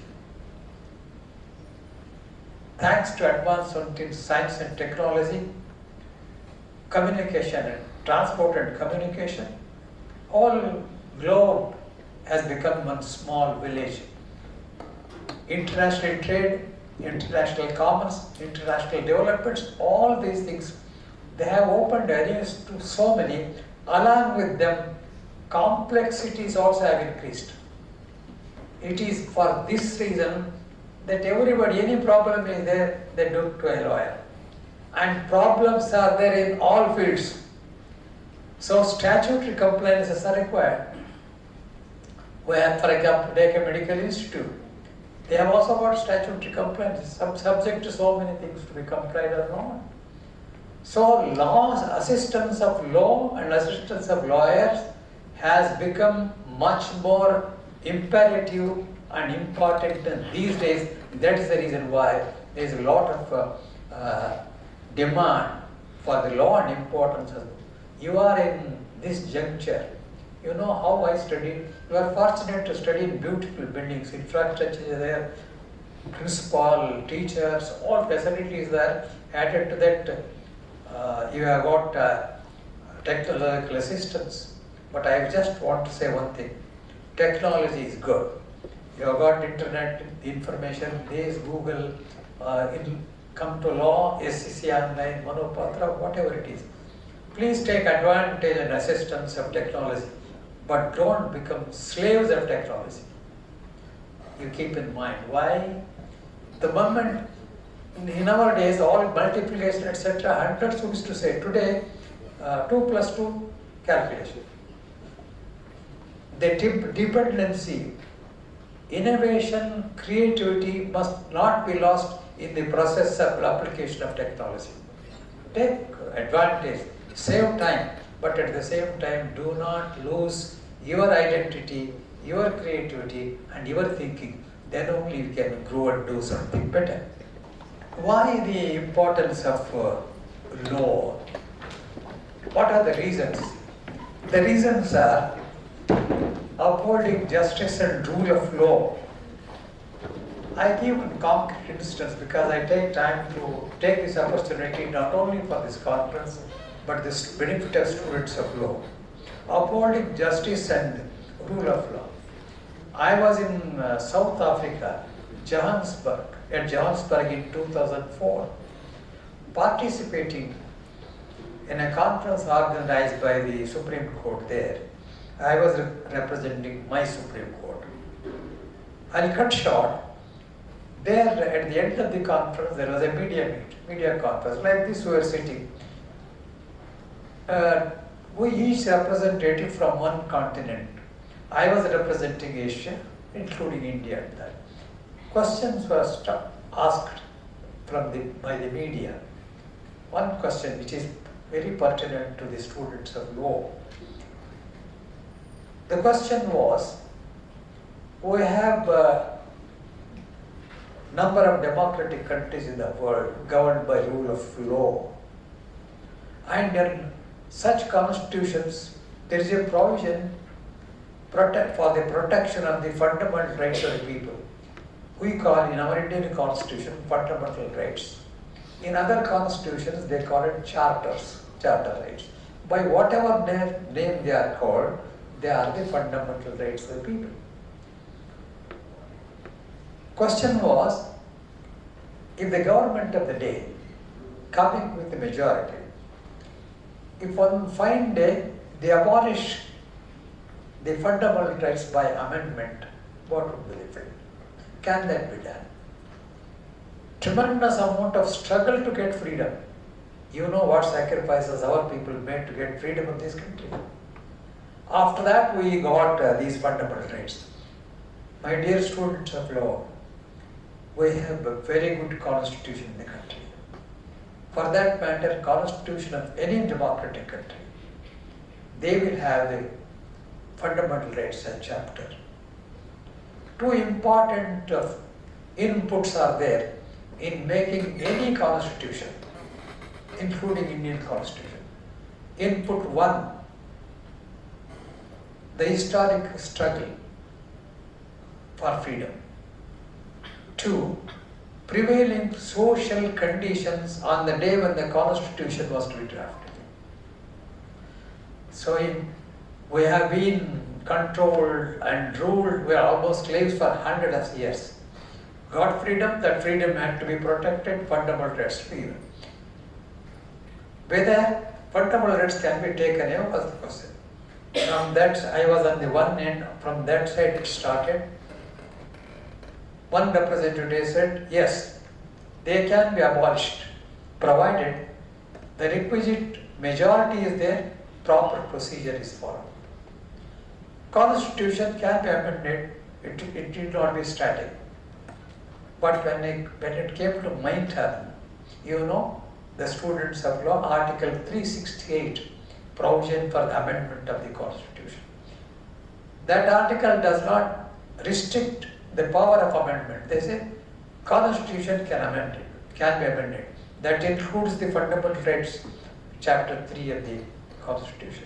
Thanks to advancement in science and technology, communication and transport and communication, all globe has become one small village. International trade, international commerce, international developments, all these things, they have opened areas to so many. Along with them, complexities also have increased. It is for this reason that everybody, any problem is there, they look to a lawyer. And problems are there in all fields. So statutory compliances are required. Where, for example, take a medical institute. They have also got statutory compliances, subject to so many things to be complied or not. So laws, assistance of law and assistance of lawyers has become much more imperative and important than these days. That is the reason why there is a lot of demand for the law and importance of. You are in this juncture. You know how I studied. You are fortunate to study in beautiful buildings, infrastructure is there, principal, teachers, all facilities there. Added to that, you have got technological assistance. But I just want to say one thing. Technology is good. You have got internet, information, this, Google, come to law, SCC online, Manopatra, whatever it is. Please take advantage and assistance of technology, but don't become slaves of technology. You keep in mind why. The moment in our days, all multiplication, etc., hundreds used to say. Today, 2 plus 2 calculation. The dependency, innovation, creativity must not be lost in the process of application of technology. Take advantage, save time, but at the same time do not lose your identity, your creativity and your thinking. Then only you can grow and do something better. Why the importance of law? What are the reasons? The reasons are upholding justice and rule of law. I give a concrete instance because I take time to take this opportunity not only for this conference but the benefit of students of law. Upholding justice and rule of law. I was in South Africa, Johannesburg in 2004, participating in a conference organized by the Supreme Court there. I was representing my Supreme Court. I'll cut short. There at the end of the conference there was a media conference like this we were sitting. We each representative from one continent. I was representing Asia, including India at that. Questions were asked by the media. One question which is very pertinent to the students of law. The question was, we have a number of democratic countries in the world governed by rule of law. And in such constitutions, there is a provision for the protection of the fundamental rights of the people. We call in our Indian constitution fundamental rights. In other constitutions, they call it charter rights. By whatever name they are called, they are the fundamental rights of the people. Question was, if the government of the day, coming with the majority, if on fine day they abolish the fundamental rights by amendment, what would be the fate? Can that be done? Tremendous amount of struggle to get freedom. You know what sacrifices our people made to get freedom of this country. After that we got these fundamental rights. My dear students of law, we have a very good constitution in the country. For that matter, constitution of any democratic country, they will have the fundamental rights and chapter. Two important inputs are there in making any constitution, including Indian constitution. Input one, the historic struggle for freedom. Two, prevailing social conditions on the day when the constitution was to be drafted. So we have been controlled and ruled, we are almost slaves for hundreds of years. Got freedom, that freedom had to be protected, fundamental rights to be given. Whether fundamental rights can be taken away was the question. From that, I was on the one end, from that side it started. One representative said, yes, they can be abolished, provided the requisite majority is there, proper procedure is followed. Constitution can be amended, it need not be static. But when it came to my turn, you know, the students of law, Article 368, provision for the amendment of the Constitution. That article does not restrict the power of amendment. They say Constitution can be amended. That includes the fundamental rights, chapter 3 of the Constitution.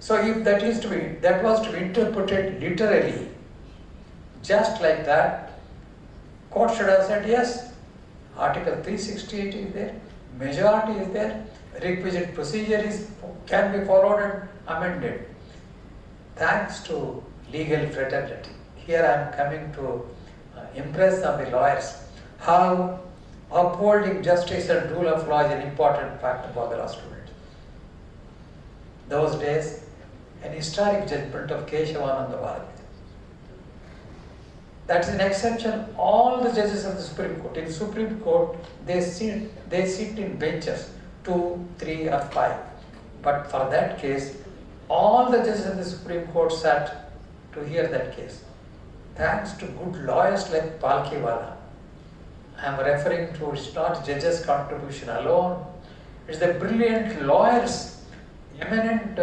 So if that was to be interpreted literally, just like that, court should have said yes, Article 368 is there, majority is there, requisite procedure can be followed and amended. Thanks to legal fraternity. Here I am coming to impress on the lawyers how upholding justice and rule of law is an important factor for the law students. Those days, an historic judgment of Keshavananda Bharati. That's an exception. All the judges of the Supreme Court, in Supreme Court, they sit in benches, 2, 3 or 5. But for that case, all the judges of the Supreme Court sat to hear that case. Thanks to good lawyers like Palkiwala. I am referring to, it's not judges' contribution alone. It's the brilliant lawyers eminent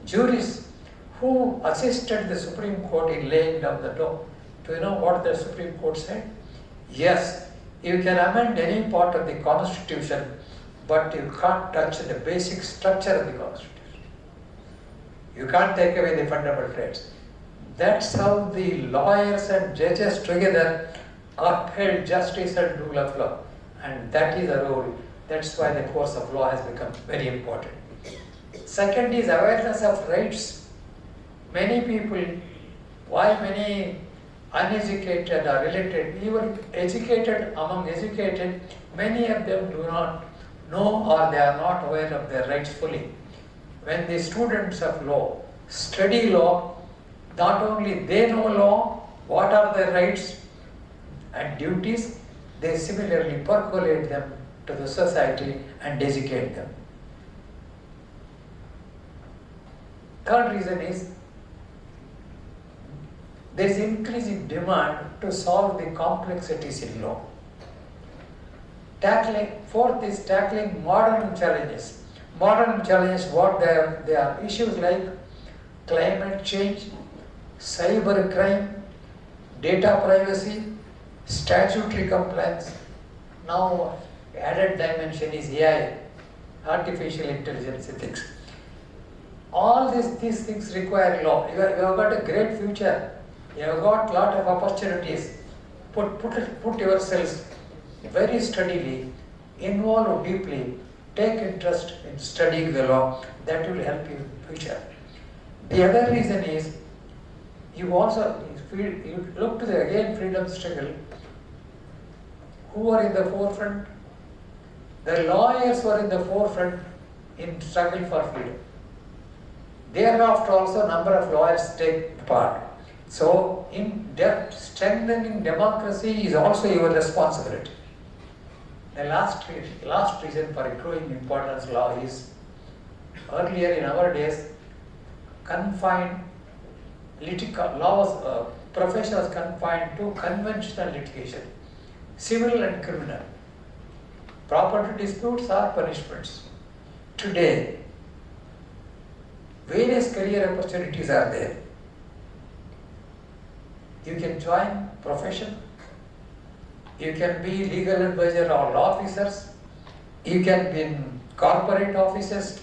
jurists who assisted the Supreme Court in laying down the law. Do you know what the Supreme Court said? Yes, you can amend any part of the Constitution, but you can't touch the basic structure of the Constitution. You can't take away the fundamental rights. That's how the lawyers and judges together upheld justice and rule of law. And that is the role. That's why the course of law has become very important. Second is awareness of rights. Many people, why many uneducated are related, even educated, among educated, many of them do not know or they are not aware of their rights fully. When the students of law study law, not only they know law, what are their rights and duties, they similarly percolate them to the society and educate them. Third reason is there is increasing demand to solve the complexities in law. Fourth is tackling modern challenges. Modern challenges, what they are issues like climate change, cyber crime, data privacy, statutory compliance. Now added dimension is AI, artificial intelligence ethics. All these things require law. You have got a great future. You have got lot of opportunities. Put yourselves very steadily, involve deeply, take interest in studying the law. That will help you in future. The other reason is you also you look to the again freedom struggle. Who are in the forefront? The lawyers were in the forefront in struggle for freedom. Thereafter also number of lawyers take part. So in strengthening democracy is also your responsibility. The last reason for growing importance of law is earlier in our days confined professionals confined to conventional litigation, civil and criminal. Property disputes are punishments. Today, various career opportunities are there. You can join profession, you can be legal advisor or law officers, you can be in corporate offices,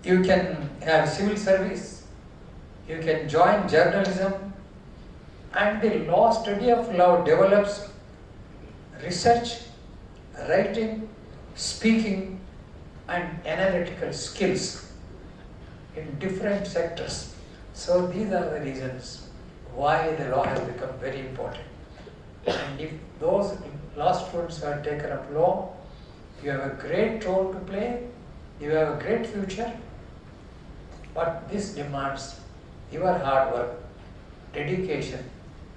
you can have civil service, you can join journalism, and the study of law develops research, writing, speaking, and analytical skills in different sectors. So these are the reasons why the law has become very important. And if those law students have taken up law, you have a great role to play, you have a great future, but this demands your hard work, dedication,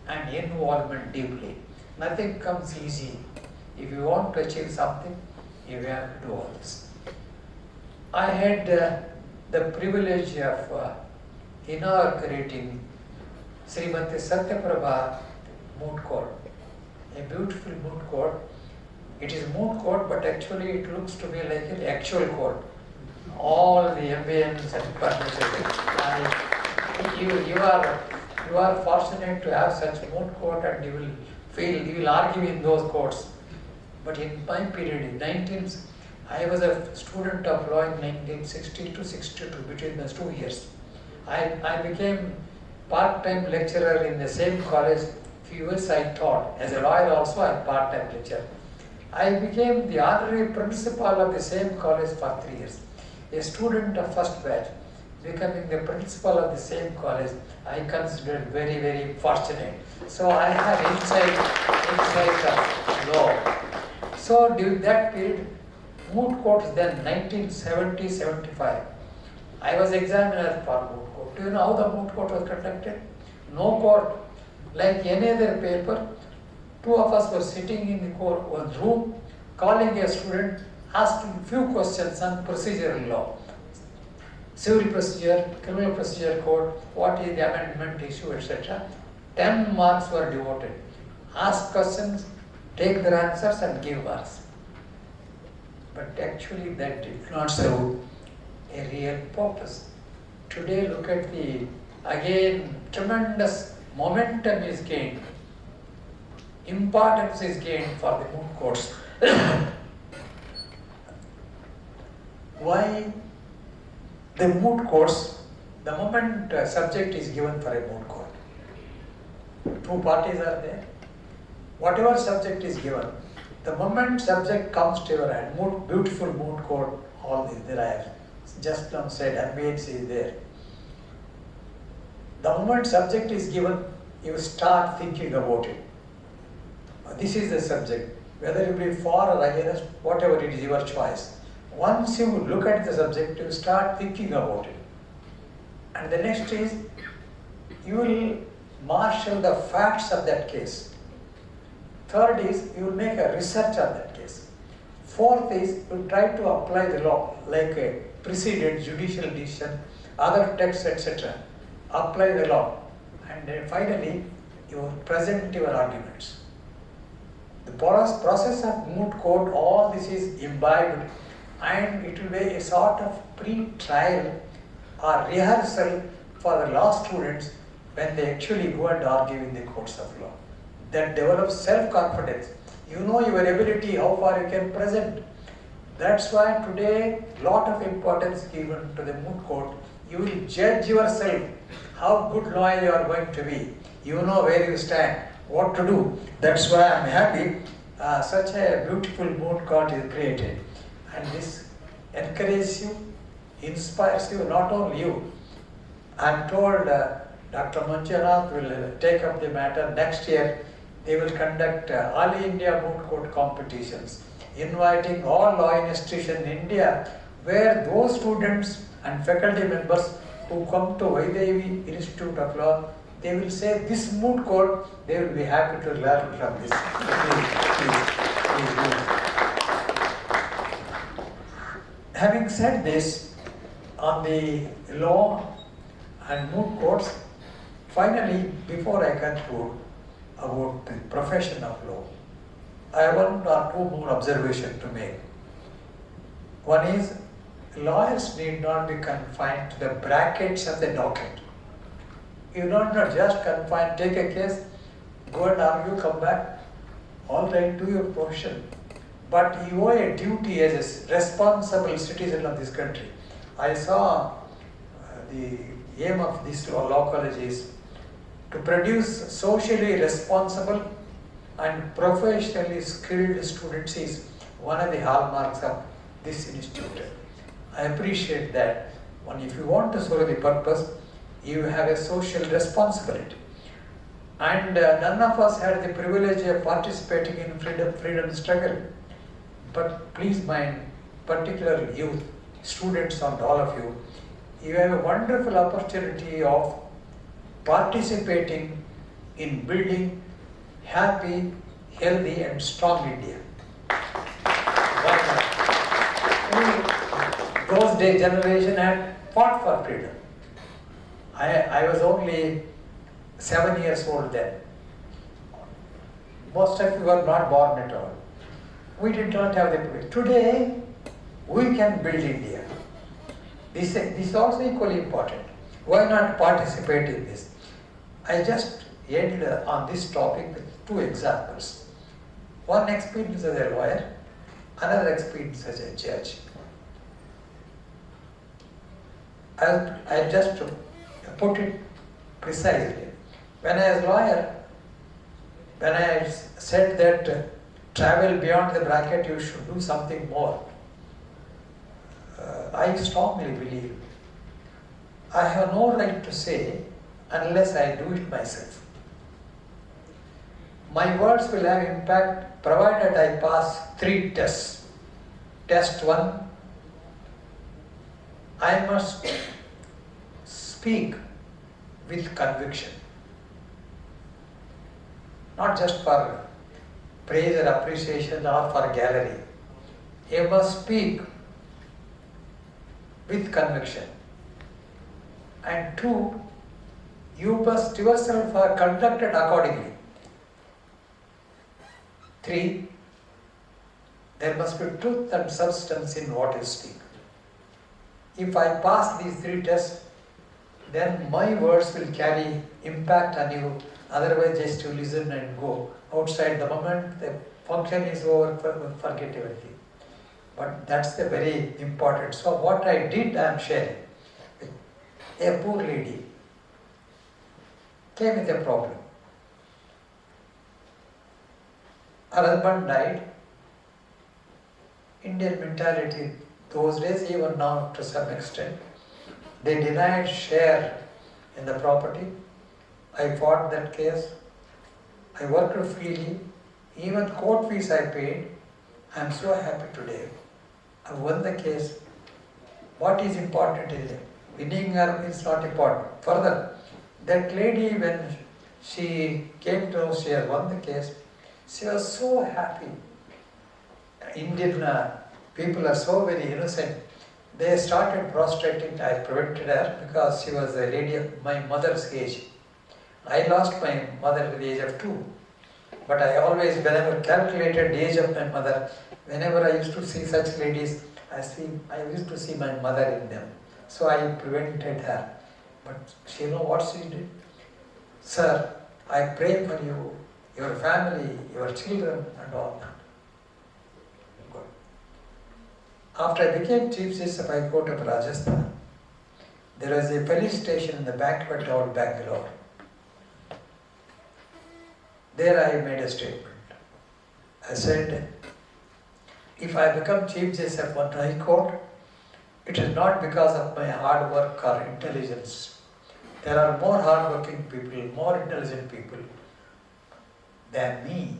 and involvement deeply. Nothing comes easy. If you want to achieve something, you have to do all this. I had the privilege of inaugurating Srimati Satyaprabha moot court, a beautiful moot court. It is moot court, but actually it looks to be like an actual court. All the ambience and furniture. You are fortunate to have such moot court, and you will argue in those courts. But in my period, I was a student of law in 1960 to 62, between those 2 years. I became part-time lecturer in the same college. Few years I taught. As a lawyer also, I part-time lecturer. I became the honorary principal of the same college for 3 years. A student of first batch, becoming the principal of the same college, I considered very, very fortunate. So I have insight of law. So during that period, moot courts then 1970-75. I was examiner for moot court. Do you know how the moot court was conducted? No court. Like any other paper, two of us were sitting in the court one room, calling a student, asking few questions on procedural law. Civil procedure, criminal procedure code, what is the amendment issue, etc. 10 marks were devoted. Ask questions, take their answers and give marks. But actually that did not serve a real purpose. Today look at again tremendous momentum is gained, importance is gained for the moot courts. Why the moot courts? The moment subject is given for a moot court, two parties are there. Whatever subject is given, the moment subject comes to your hand, beautiful moot court, all this there I have just now said, ambience is there. The moment subject is given, you start thinking about it. This is the subject, whether you be for or against, whatever it is your choice. Once you look at the subject, you start thinking about it. And the next is, you will marshal the facts of that case. Third is, you will make a research on that case. Fourth is, you try to apply the law, like a precedent, judicial decision, other texts, etc. Apply the law. And then finally, you present your arguments. The process of moot court, all this is imbibed, and it will be a sort of pre-trial or rehearsal for the law students when they actually go and argue in the courts of law. That develops self-confidence. You know your ability, how far you can present. That's why today lot of importance given to the moot court. You will judge yourself how good lawyer you are going to be. You know where you stand, what to do. That's why I am happy such a beautiful moot court is created. And this encourages you, inspires you, not only you. I am told Dr. Manjunath will take up the matter next year. They will conduct All India Moot Court competitions, inviting all law institutions in India, where those students and faculty members who come to Vaidevi Institute of Law, they will say this moot court, they will be happy to learn from this. Please. Having said this on the law and moot courts, finally, before I conclude about the profession of law, I have one or two more observations to make. One is, lawyers need not be confined to the brackets of the docket. You don't not just confine, take a case, go and argue, come back, all right, do your profession. But you owe a duty as a responsible citizen of this country. I saw the aim of this law college is to produce socially responsible and professionally skilled students is one of the hallmarks of this institute. I appreciate that. If you want to serve the purpose, you have a social responsibility. And none of us had the privilege of participating in freedom struggle. But please mind, particular youth, students and all of you, you have a wonderful opportunity of participating in building happy, healthy and strong India. Those days generation had fought for freedom. I was only 7 years old then. Most of you were not born at all. We did not have the privilege. Today, we can build India. This is also equally important. Why not participate in this? I just end on this topic with two examples. One experience as a lawyer, another experience as a judge. I just put it precisely. When I was a lawyer, when I said that travel beyond the bracket, you should do something more, I strongly believe I have no right to say unless I do it myself. My words will have impact provided I pass 3 tests. Test 1, I must speak with conviction, not just for praise or appreciation or for gallery. You must speak with conviction. And 2, you must yourself are conducted accordingly. 3, there must be truth and substance in what you speak. if I pass these 3 tests, then my words will carry impact on you. Otherwise, just to listen and go outside. The moment the function is over, forget everything. But that's the very important. So what I did, I am sharing. A poor lady came with a problem. Her husband died. Indian mentality those days, even now to some extent, they denied share in the property. I fought that case. I worked freely. Even court fees I paid. I am so happy today. I won the case. What is important is winning or is not important. Further, that lady, when she came to know she had won the case, she was so happy. Indian people are so very innocent. They started prostrating. I prevented her because she was a lady of my mother's age. I lost my mother at the age of 2. But I always, whenever calculated the age of my mother, whenever I used to see such ladies, I used to see my mother in them. So I prevented her. But she know what she did? Sir, I pray for you, your family, your children and all that. Good. After I became Chief Justice of High Court of Rajasthan, there was a police station in the banquet hall, Bangalore. There I made a statement. I said, if I become Chief Justice of one High Court, it is not because of my hard work or intelligence. There are more hard-working people, more intelligent people than me.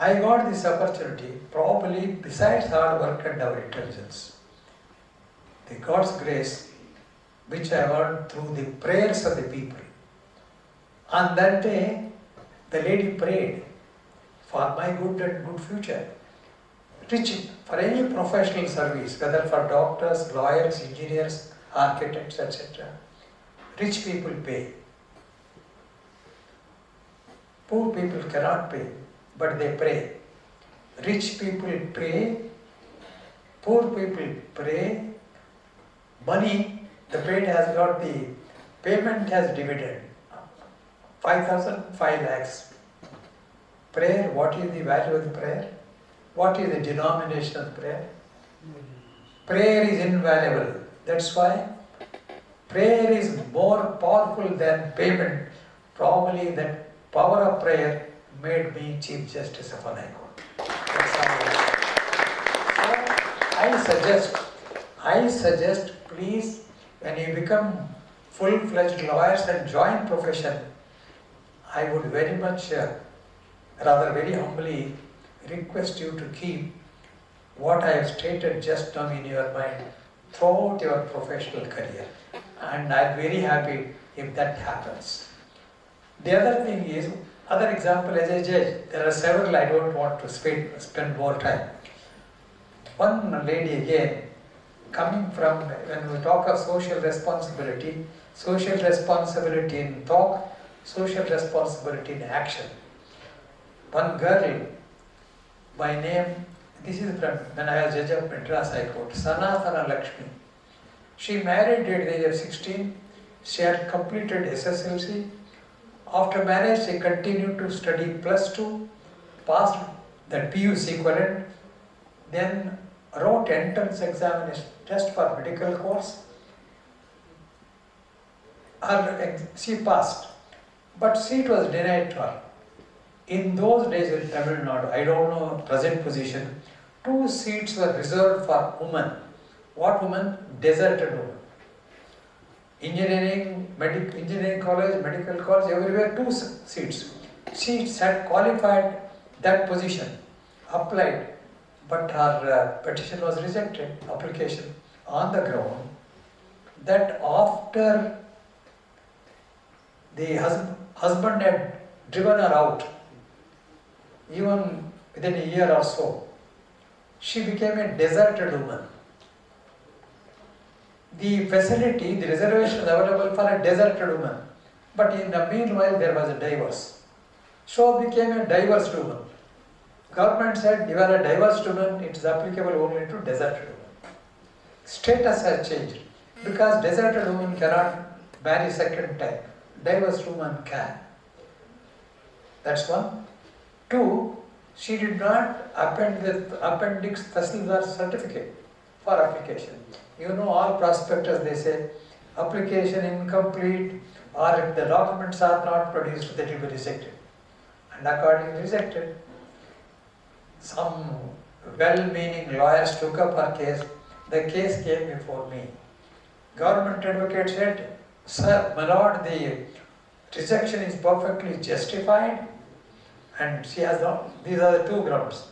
I got this opportunity probably besides hard work and our intelligence. The God's grace, which I earned through the prayers of the people. On that day, the lady prayed for my good and good future. Rich for any professional service, whether for doctors, lawyers, engineers, architects, etc. Rich people pay. Poor people cannot pay, but they pray. Rich people pray, poor people pray. Money, the paid has got the payment has dividend. 5,000, 5 lakhs. Prayer, what is the value of the prayer? What is the denomination of prayer? Prayer is invaluable. That's why prayer is more powerful than payment. Probably that power of prayer made me Chief Justice of an High Court. That's how so I suggest, please, when you become full-fledged lawyers and join profession, I would very much, rather very humbly request you to keep what I have stated just now in your mind throughout your professional career. And I'm very happy if that happens. The other thing is, other example as a judge, there are several, I don't want to spend more time. One lady again, coming from, when we talk of social responsibility in talk, social responsibility in action. One girl by name, this is from when I was judge of Madras High Court, Sanatana Lakshmi. She married at the age of 16. She had completed SSLC. After marriage, she continued to study +2, passed the PUC equivalent, then wrote entrance examination test for medical course. She passed, but seat was denied to her. In those days in Tamil Nadu, I don't know present position, 2 seats were reserved for women. What women? Deserted women. Engineering college, medical college, everywhere 2 seats. She had qualified that position, applied, but her petition was rejected, application, on the ground that after the husband had driven her out, even within a year or so, she became a deserted woman. The facility, the reservation is available for a deserted woman, but in the meanwhile there was a divorce. So became a divorced woman. Government said, you are a divorced woman, it is applicable only to deserted women. status has changed. Because deserted woman cannot marry second time, divorced woman can. That's one. Two, she did not append the appendix Tahsildar certificate for application. You know, all prospectus they say application incomplete, or if the documents are not produced, they will be rejected. And accordingly rejected. Some well-meaning lawyers took up her case. The case came before me. Government advocate said, "Sir, my lord, the rejection is perfectly justified, and she has not, these are the two grounds."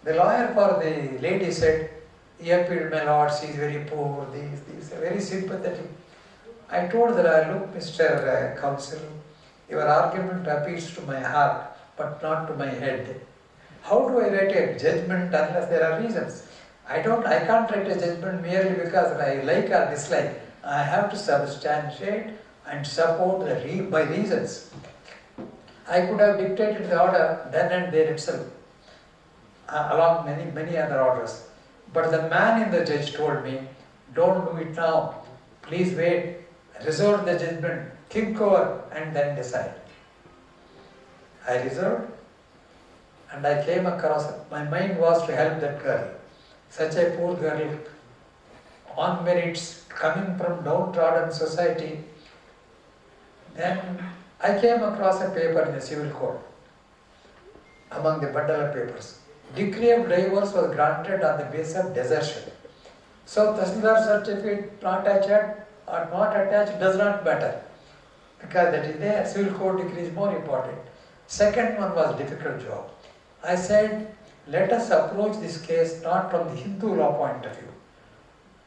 The lawyer for the lady said, "He appealed, my lord, she is very poor, these, very sympathetic." I told the lawyer, "Look, Mr. Counsel, your argument appeals to my heart, but not to my head. How do I write a judgment unless there are reasons? I can't write a judgment merely because I like or dislike. I have to substantiate and support by reasons." I could have dictated the order then and there itself, along many other orders. But the man in the judge told me, "Don't do it now. Please wait. Reserve the judgment. Think over and then decide." I reserved, and I came across, my mind was to help that girl. Such a poor girl, on merits, coming from downtrodden society. Then I came across a paper in the civil court, among the bundle of papers. Decree of divorce was granted on the basis of desertion. So Tahsildar certificate not attached or not attached does not matter, because that is there. Civil court decree is more important. Second one was difficult job. I said, let us approach this case not from the Hindu law point of view,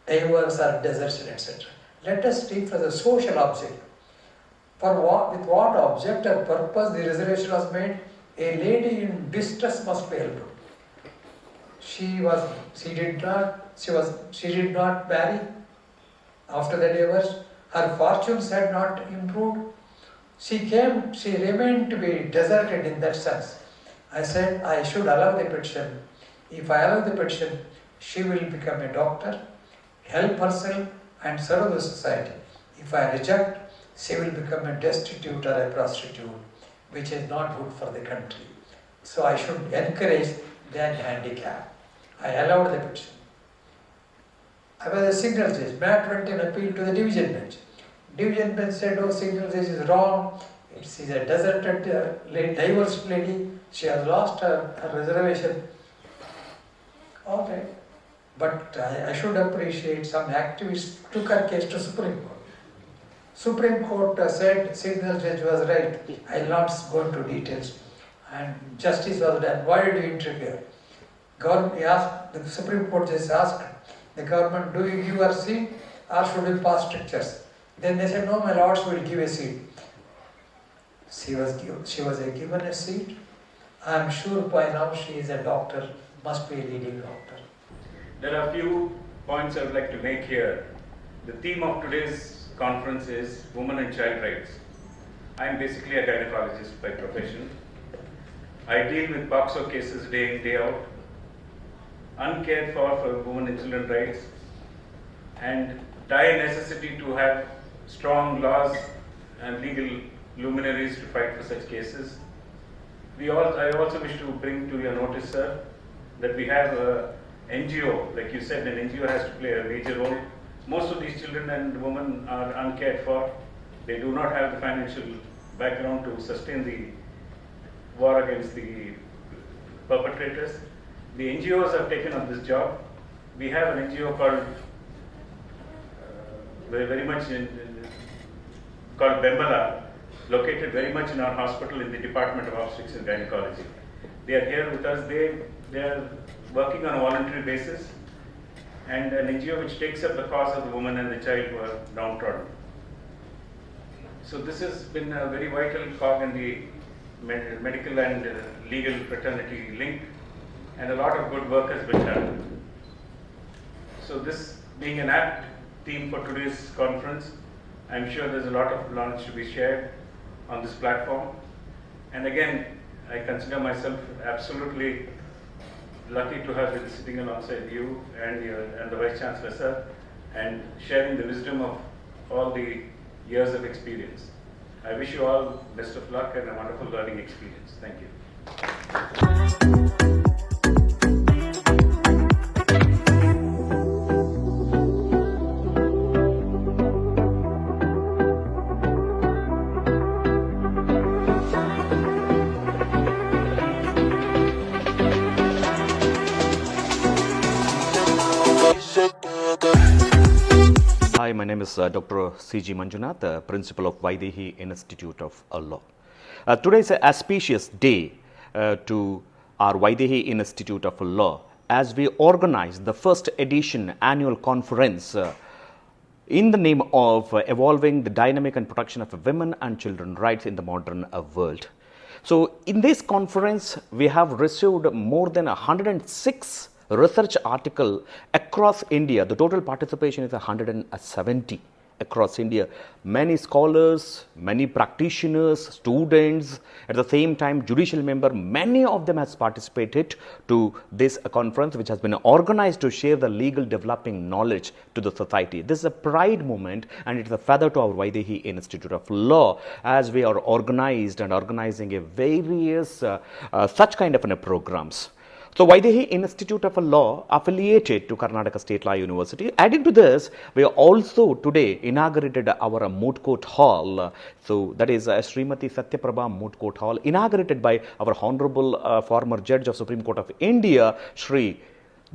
divorce or desertion, etc. Let us speak for the social object. With what object or purpose the reservation was made? A lady in distress must be helped. She did not marry after the divorce. Her fortunes had not improved. She remained to be deserted in that sense. I said, I should allow the petition. If I allow the petition, she will become a doctor, help herself and serve the society. If I reject, she will become a destitute or a prostitute, which is not good for the country. So I should encourage that handicap. I allowed the petition. I was a single judge. Matt went in appeal to the division bench. Division bench said, "Oh, single judge is wrong. She's a deserted, divorced lady. She has lost her reservation." Okay. But I should appreciate some activists took her case to Supreme Court. Supreme Court said single judge was right. I will not go into details. And justice was done. Why did you interfere? The Supreme Court just asked the government, "Do you give her seat or should we pass strictures?" Then they said, "No, my lords will give a seat." She was given a seat. I am sure by now she is a doctor, must be a leading doctor. There are a few points I would like to make here. The theme of today's conference is women and child rights. I am basically a gynecologist by profession. I deal with POCSO cases day in, day out, uncared for women and children rights, and dire necessity to have strong laws and legal luminaries to fight for such cases. I also wish to bring to your notice, sir, that we have a NGO. Like you said, an NGO has to play a major role. Most of these children and women are uncared for. They do not have the financial background to sustain the war against the perpetrators. The NGOs have taken up this job. We have an NGO called called Bembala, located very much in our hospital in the Department of Obstetrics and Gynecology. They are here with us. They are working on a voluntary basis, and an NGO which takes up the cause of the woman and the child who are downtrodden. So this has been a very vital cog in the medical and legal fraternity link, and a lot of good work has been done. So this being an apt theme for today's conference, I'm sure there's a lot of knowledge to be shared on this platform. And again, I consider myself absolutely lucky to have been sitting alongside you and the Vice Chancellor, sir, and sharing the wisdom of all the years of experience. I wish you all best of luck and a wonderful learning experience. Thank you. Hi, my name is Dr. C.G. Manjunath, Principal of Vaidehi Institute of Law. Today is an auspicious day to our Vaidehi Institute of Law as we organize the first edition annual conference in the name of evolving the dynamic and protection of women and children rights in the modern world. So, in this conference, we have received more than 106 research article across India. The total participation is 170 across India. Many scholars, many practitioners, students, at the same time judicial member, many of them has participated to this conference which has been organized to share the legal developing knowledge to the society. This is a pride moment and it is a feather to our Vaidehi Institute of Law as we are organized and organizing a various such kind of programs. So, Vaidehi Institute of Law affiliated to Karnataka State Law University. Adding to this, we also today inaugurated our moot court hall. So, that is Srimati Satyaprabha Moot Court Hall, inaugurated by our Honorable former Judge of Supreme Court of India, Shri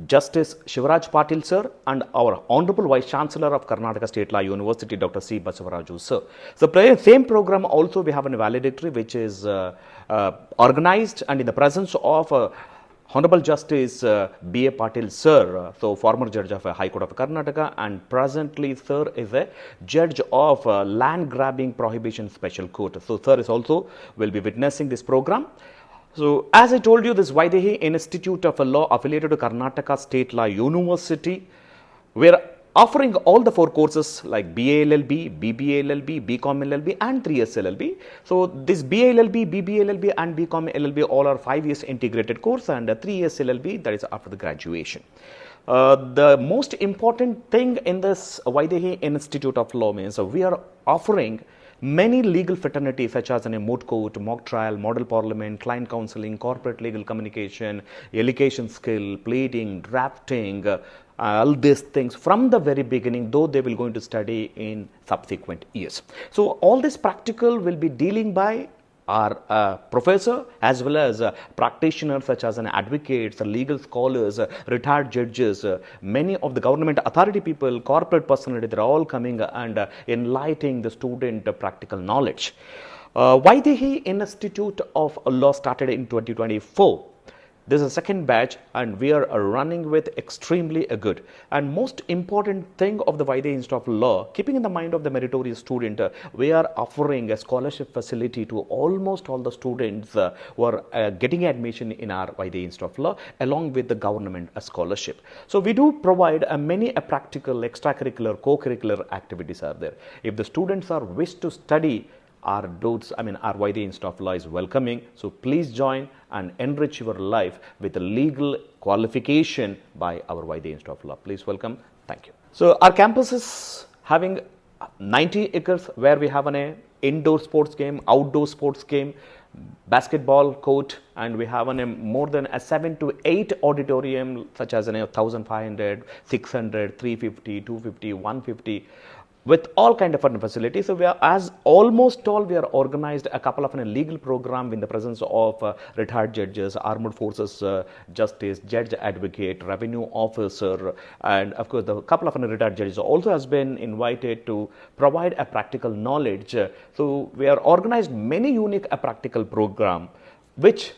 Justice Shivaraj Patil sir, and our Honorable Vice Chancellor of Karnataka State Law University, Dr. C. Basavara sir. So, same program also we have a valedictory which is organized and in the presence of Honorable Justice B.A. Patil sir, so former judge of High Court of Karnataka, and presently sir is a judge of land grabbing prohibition special court. So sir is also will be witnessing this program. So as I told you, this Vaidehi Institute of Law affiliated to Karnataka State Law University, where offering all the 4 courses like BA LLB, BBA LLB, BCom LLB and 3S LLB. So, this BA LLB, BBA LLB and BCom LLB all are 5 years integrated course and 3S LLB, that is after the graduation. The most important thing in this Vaidehi Institute of Law means we are offering many legal fraternities such as a moot court, mock trial, model parliament, client counseling, corporate legal communication, allegation skill, pleading, drafting, all these things from the very beginning, though they will going to study in subsequent years. So, all this practical will be dealing by our professor as well as practitioners such as an advocates, legal scholars, retired judges, many of the government authority people, corporate personality, they are all coming and enlightening the student practical knowledge. Vaidehi Institute of Law started in 2024. This is a second batch and we are running with extremely good. And most important thing of the Vaidehi Institute of Law, keeping in the mind of the meritorious student, we are offering a scholarship facility to almost all the students who are getting admission in our Vaidehi Institute of Law along with the government scholarship. So we do provide many practical, extracurricular, co-curricular activities are there. If the students are wish to study, our Vaidehi Institute of Law is welcoming. So please join and enrich your life with a legal qualification by our Vaidehi Institute of Law. Please welcome. Thank you. So our campus is having 90 acres where we have an indoor sports game, outdoor sports game, basketball court, and we have more than 7 to 8 auditorium such as 1500, 600, 350, 250, 150. With all kind of facilities. So we are, as almost all, we are organized a couple of legal program in the presence of retired judges, armed forces justice, judge advocate, revenue officer, and of course the couple of retired judges also has been invited to provide a practical knowledge. So we are organized many unique practical program which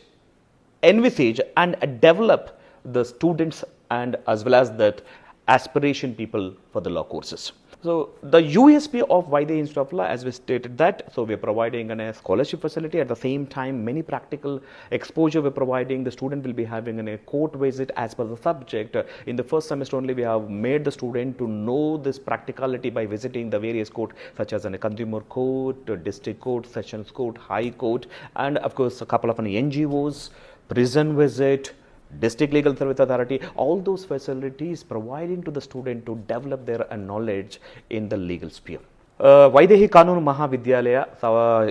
envisage and develop the students and as well as that aspiration people for the law courses. So the USP of Vaidehi Institute of Law, as we stated that, so we are providing a scholarship facility. At the same time, many practical exposure we are providing. The student will be having a court visit as per the subject. In the first semester only, we have made the student to know this practicality by visiting the various court such as a consumer court, district court, sessions court, high court, and of course a couple of NGOs, prison visit, district legal service authority, all those facilities providing to the student to develop their knowledge in the legal sphere. Vaidehi ಕಾನೂನು ಮಹಾವಿದ್ಯಾಲಯ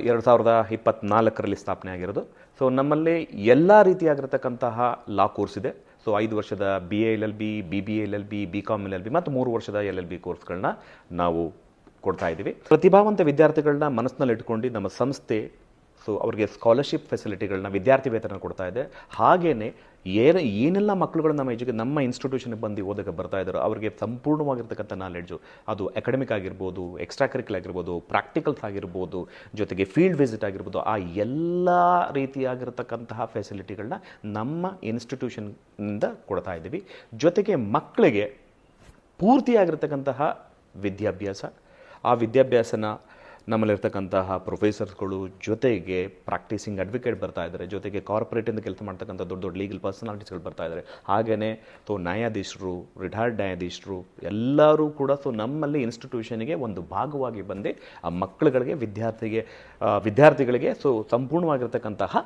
2024ರಲ್ಲಿ ಸ್ಥಾಪನೆ ಆಗಿರೋದು. So ನಮ್ಮಲ್ಲಿ ಎಲ್ಲ ರೀತಿಯಾಗಿರತಕ್ಕಂತಹ ಲಾ course ಇದೆ. So 5 ವರ್ಷದ BA LLB, BBA LLB, BCom LLB ಮತ್ತು 3 ವರ್ಷದ LLB ಕೋರ್ಸ್ಗಳನ್ನ ನಾವು ಕೊಡ್ತಾ ಇದ್ದೀವಿ. ಪ್ರತಿಭಾವಂತ ವಿದ್ಯಾರ್ಥಿಗಳನ್ನ ಮನಸ್ಸಿನಲ್ಲಿ ಇಟ್ಕೊಂಡು ನಮ್ಮ ಸಂಸ್ಥೆ ಸೊ ಅವರಿಗೆ ಸ್ಕಾಲರ್ಶಿಪ್ ಫೆಸಿಲಿಟಿಗಳನ್ನ, ವಿದ್ಯಾರ್ಥಿ ವೇತನ ಕೊಡ್ತಾ ಇದೆ. ಹಾಗೇನೆ ಏನೆಲ್ಲ ಮಕ್ಕಳುಗಳು ನಮ್ಮ ಇನ್ಸ್ಟಿಟ್ಯೂಷನ್ಗೆ ಬಂದು ಓದಕ್ಕೆ ಬರ್ತಾ ಇದ್ದಾರೋ ಅವರಿಗೆ ಸಂಪೂರ್ಣವಾಗಿರ್ತಕ್ಕಂಥ ನಾಲೆಡ್ಜು, ಅದು ಅಕಾಡೆಮಿಕ್ ಆಗಿರ್ಬೋದು, ಎಕ್ಸ್ಟ್ರಾ ಕರಿಕ್ಯುಲರ್ ಆಗಿರ್ಬೋದು, ಪ್ರಾಕ್ಟಿಕಲ್ಸ್ ಆಗಿರ್ಬೋದು, ಜೊತೆಗೆ ಫೀಲ್ಡ್ ವಿಸಿಟ್ ಆಗಿರ್ಬೋದು, ಆ ಎಲ್ಲ ರೀತಿಯಾಗಿರ್ತಕ್ಕಂತಹ ಫೆಸಿಲಿಟಿಗಳನ್ನ ನಮ್ಮ ಇನ್ಸ್ಟಿಟ್ಯೂಷನ್ನಿಂದ ಕೊಡ್ತಾ ಇದ್ದೀವಿ. ಜೊತೆಗೆ ಮಕ್ಕಳಿಗೆ ಪೂರ್ತಿಯಾಗಿರ್ತಕ್ಕಂತಹ ವಿದ್ಯಾಭ್ಯಾಸ, ಆ ವಿದ್ಯಾಭ್ಯಾಸನ ನಮ್ಮಲ್ಲಿರ್ತಕ್ಕಂತಹ ಪ್ರೊಫೆಸರ್ಸ್ಗಳು, ಜೊತೆಗೆ ಪ್ರಾಕ್ಟೀಸಿಂಗ್ ಅಡ್ವೊಕೇಟ್ ಬರ್ತಾ ಇದ್ದಾರೆ, ಜೊತೆಗೆ ಕಾರ್ಪೊರೇಟಿಂದ ಕೆಲಸ ಮಾಡ್ತಕ್ಕಂಥ ದೊಡ್ಡ ದೊಡ್ಡ ಲೀಗಲ್ ಪರ್ಸನಾಲಿಟೀಸ್ಗಳು ಬರ್ತಾ ಇದ್ದಾರೆ. ಹಾಗೆಯೇ ನ್ಯಾಯಾಧೀಶರು, ರಿಟೈರ್ಡ್ ನ್ಯಾಯಾಧೀಶರು ಎಲ್ಲರೂ ಕೂಡ ನಮ್ಮಲ್ಲಿ ಇನ್ಸ್ಟಿಟ್ಯೂಷನ್ಗೆ ಒಂದು ಭಾಗವಾಗಿ ಬಂದು ಆ ಮಕ್ಕಳುಗಳಿಗೆ, ವಿದ್ಯಾರ್ಥಿಗಳಿಗೆ ಸಂಪೂರ್ಣವಾಗಿರ್ತಕ್ಕಂತಹ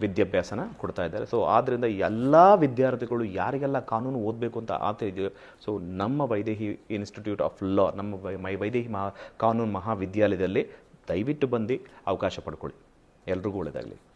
ವಿದ್ಯಾಭ್ಯಾಸನ ಕೊಡ್ತಾ ಇದ್ದಾರೆ. ಸೊ ಆದ್ದರಿಂದ ಎಲ್ಲ ವಿದ್ಯಾರ್ಥಿಗಳು ಯಾರಿಗೆಲ್ಲ ಕಾನೂನು ಓದಬೇಕು ಅಂತ ಆಸೆ ಇದೆಯೋ, ಸೊ ನಮ್ಮ ವೈದೇಹಿ ಇನ್ಸ್ಟಿಟ್ಯೂಟ್ ಆಫ್ ಲಾ, ನಮ್ಮ ವೈದೇಹಿ ಕಾನೂನು ಮಹಾವಿದ್ಯಾಲಯದಲ್ಲಿ ದಯವಿಟ್ಟು ಬಂದು ಅವಕಾಶ ಪಡ್ಕೊಳ್ಳಿ. ಎಲ್ರಿಗೂ ಒಳ್ಳೆಯದಾಗಲಿ.